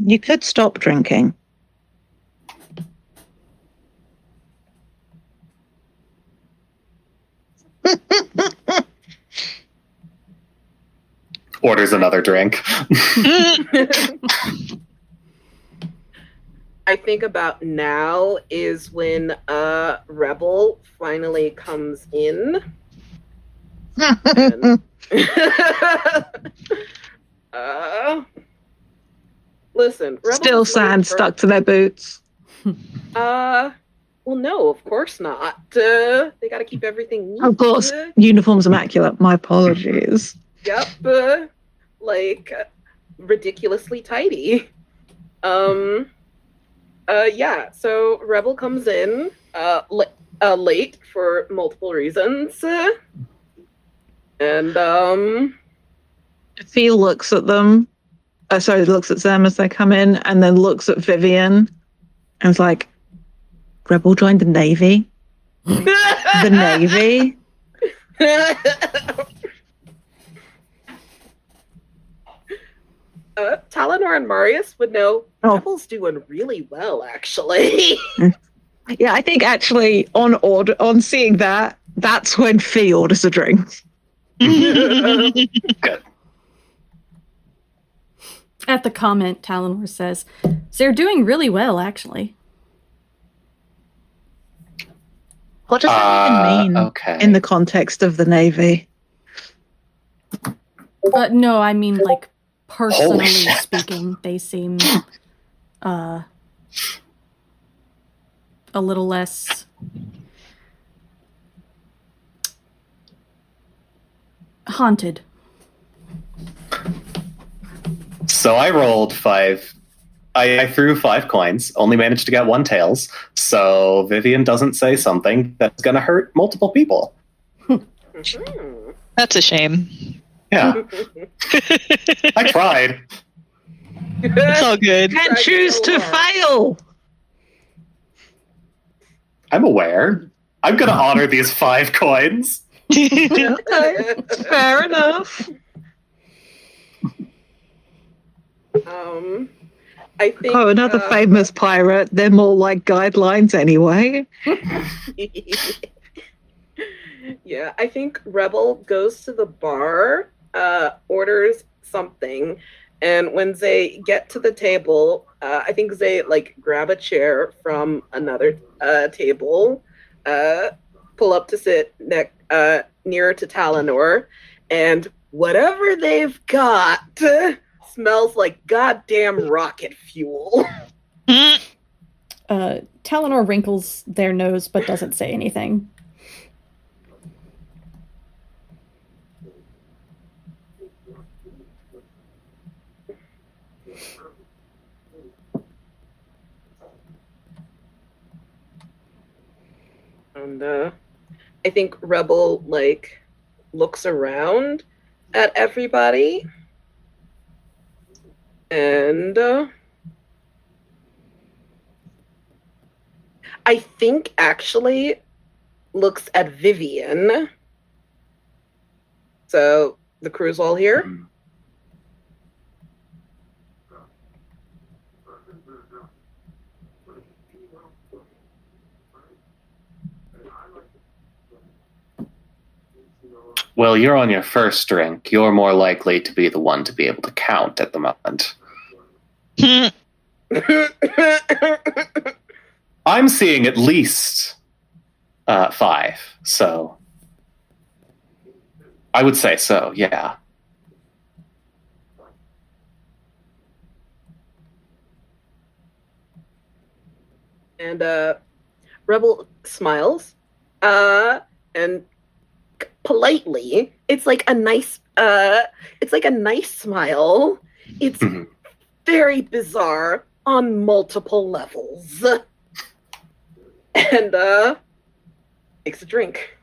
You could stop drinking. Orders another drink. I think about now is when Rebel finally comes in. And, listen, Rebel Still sand stuck to their boots. Well, no, of course not. They got to keep everything neat. Of course, uniform's immaculate. My apologies. Yep, like ridiculously tidy. Yeah. So Rebel comes in late for multiple reasons, and Phee looks at them. Looks at them as they come in, and then looks at Vivien, and is like, "Rebel joined the Navy." The Navy. Talanor and Marius would know. Rebel's doing really well, actually. Yeah, I think actually on seeing that, that's when Phee orders a drink. Good. At the comment, Talanor says, "They're doing really well, actually." What does that even mean in the context of the Navy? No, I mean, like, personally speaking, they seem a little less haunted. So I rolled 5. I threw 5 coins, only managed to get 1 tails. So Vivien doesn't say something that's going to hurt multiple people. That's a shame. Yeah. I tried. It's all good. Can't choose to fail. I'm aware. I'm going to honor these 5 coins. Okay, fair enough. I think. Oh, another famous pirate. They're more like guidelines anyway. Yeah, I think Rebel goes to the bar, orders something, and when they get to the table, I think they like grab a chair from another table, pull up to sit nearer to Talanor, and whatever they've got smells like goddamn rocket fuel. Talanor wrinkles their nose but doesn't say anything. And I think Rebel like looks around at everybody, and I think actually looks at Vivien. So the crew's all here. Well, you're on your first drink. You're more likely to be the one to be able to count at the moment. I'm seeing at least 5, so I would say so, yeah. And Rebel smiles, and politely, it's like a nice smile. It's very bizarre on multiple levels. And takes a drink.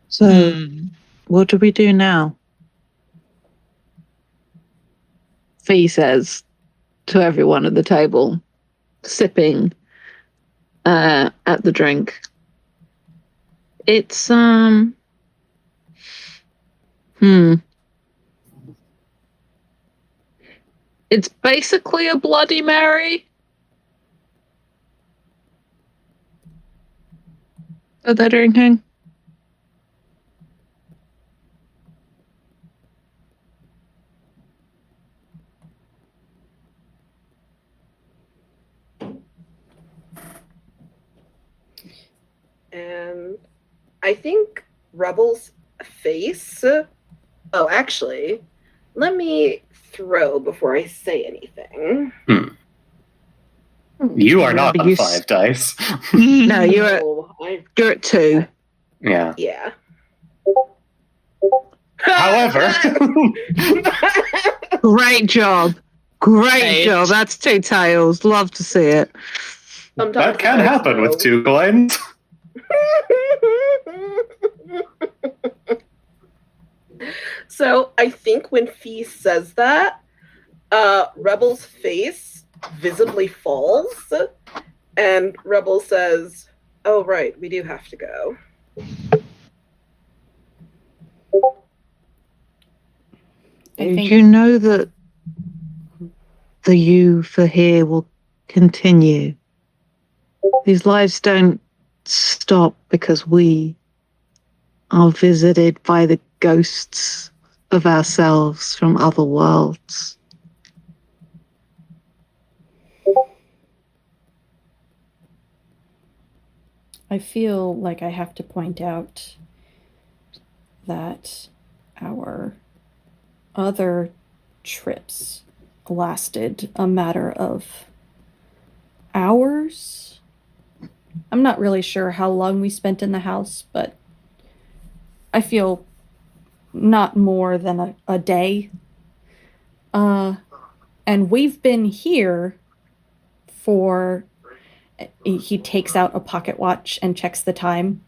So, what do we do now? Phee says to everyone at the table, sipping at the drink. It's It's basically a Bloody Mary. Are they drinking? And I think Rebel's face. Oh, actually, let me throw before I say anything. You are not on 5 dice. No, you're at 2. Yeah. Yeah. However, great job. Great job. That's 2 tails. Love to see it. That can happen with 2 coins. So I think when Phee says that, Rebel's face visibly falls, and Rebel says, "Oh right, we do have to go." You know that the you for here will continue. These lives don't stop because we are visited by the ghosts of ourselves from other worlds. I feel like I have to point out that our other trips lasted a matter of hours. I'm not really sure how long we spent in the house, but I feel not more than a day. And we've been here for... He takes out a pocket watch and checks the time.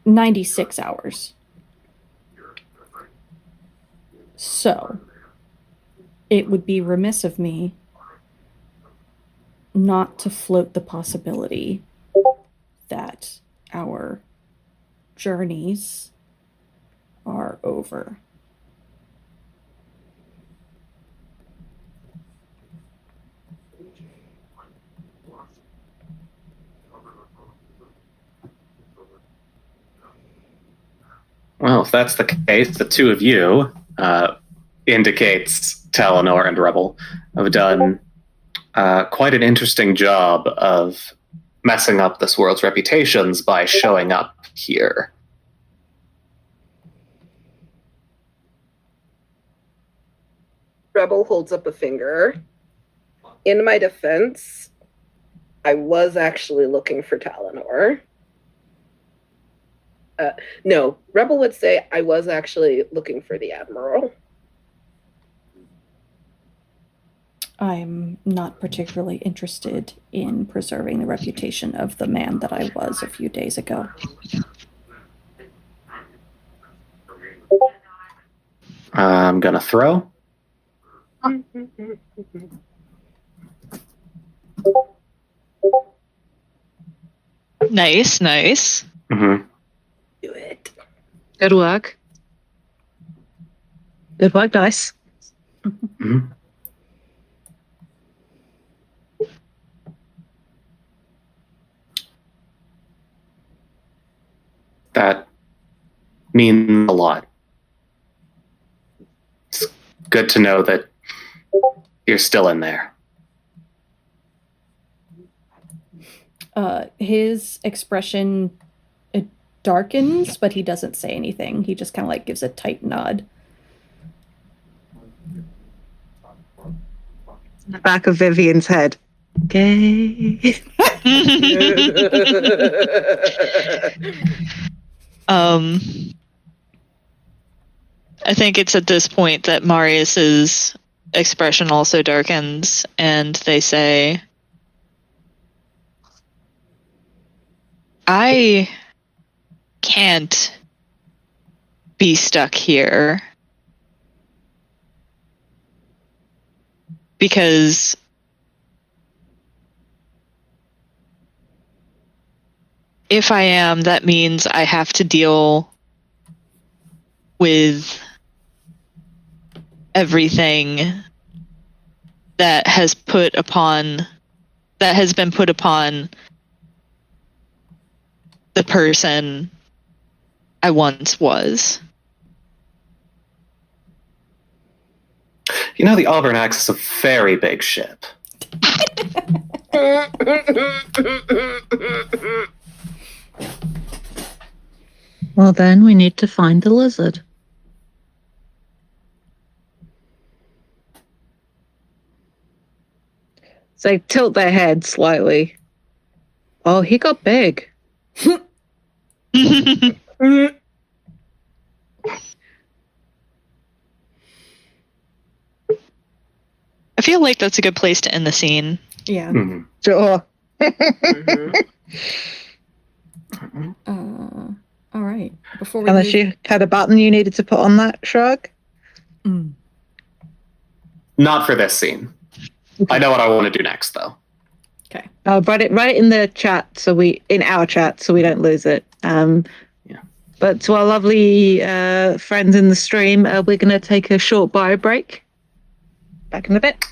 96 hours. So, it would be remiss of me not to float the possibility that our journeys are over. Well, if that's the case, the 2 of you, indicates Talanor and Rebel, have done quite an interesting job of messing up this world's reputations by showing up here. Rebel holds up a finger. In my defense, I was actually looking for Talanor. No, Rebel would say I was actually looking for the Admiral. I'm not particularly interested in preserving the reputation of the man that I was a few days ago. I'm gonna throw. Nice, nice. Mm-hmm. Do it. Good work. Good work, dice. Mm-hmm. That means a lot. It's good to know that you're still in there. His expression darkens, but he doesn't say anything. He just kind of like gives a tight nod. In the back of Vivien's head. Okay. I think it's at this point that Marius's expression also darkens, and they say, I can't be stuck here because if I am, that means I have to deal with everything that has been put upon the person I once was. You know, the Auburn Axe is a very big ship. Well, then we need to find the lizard. So they tilt their head slightly. Oh, he got big. I feel like that's a good place to end the scene. Yeah. Mm-hmm. Sure. All right. Before we Unless you had a button you needed to put on that, Schrag? Not for this scene. I know what I want to do next, though. Okay. Write it in the chat in our chat so we don't lose it. But to our lovely friends in the stream, we're going to take a short bio break. Back in a bit.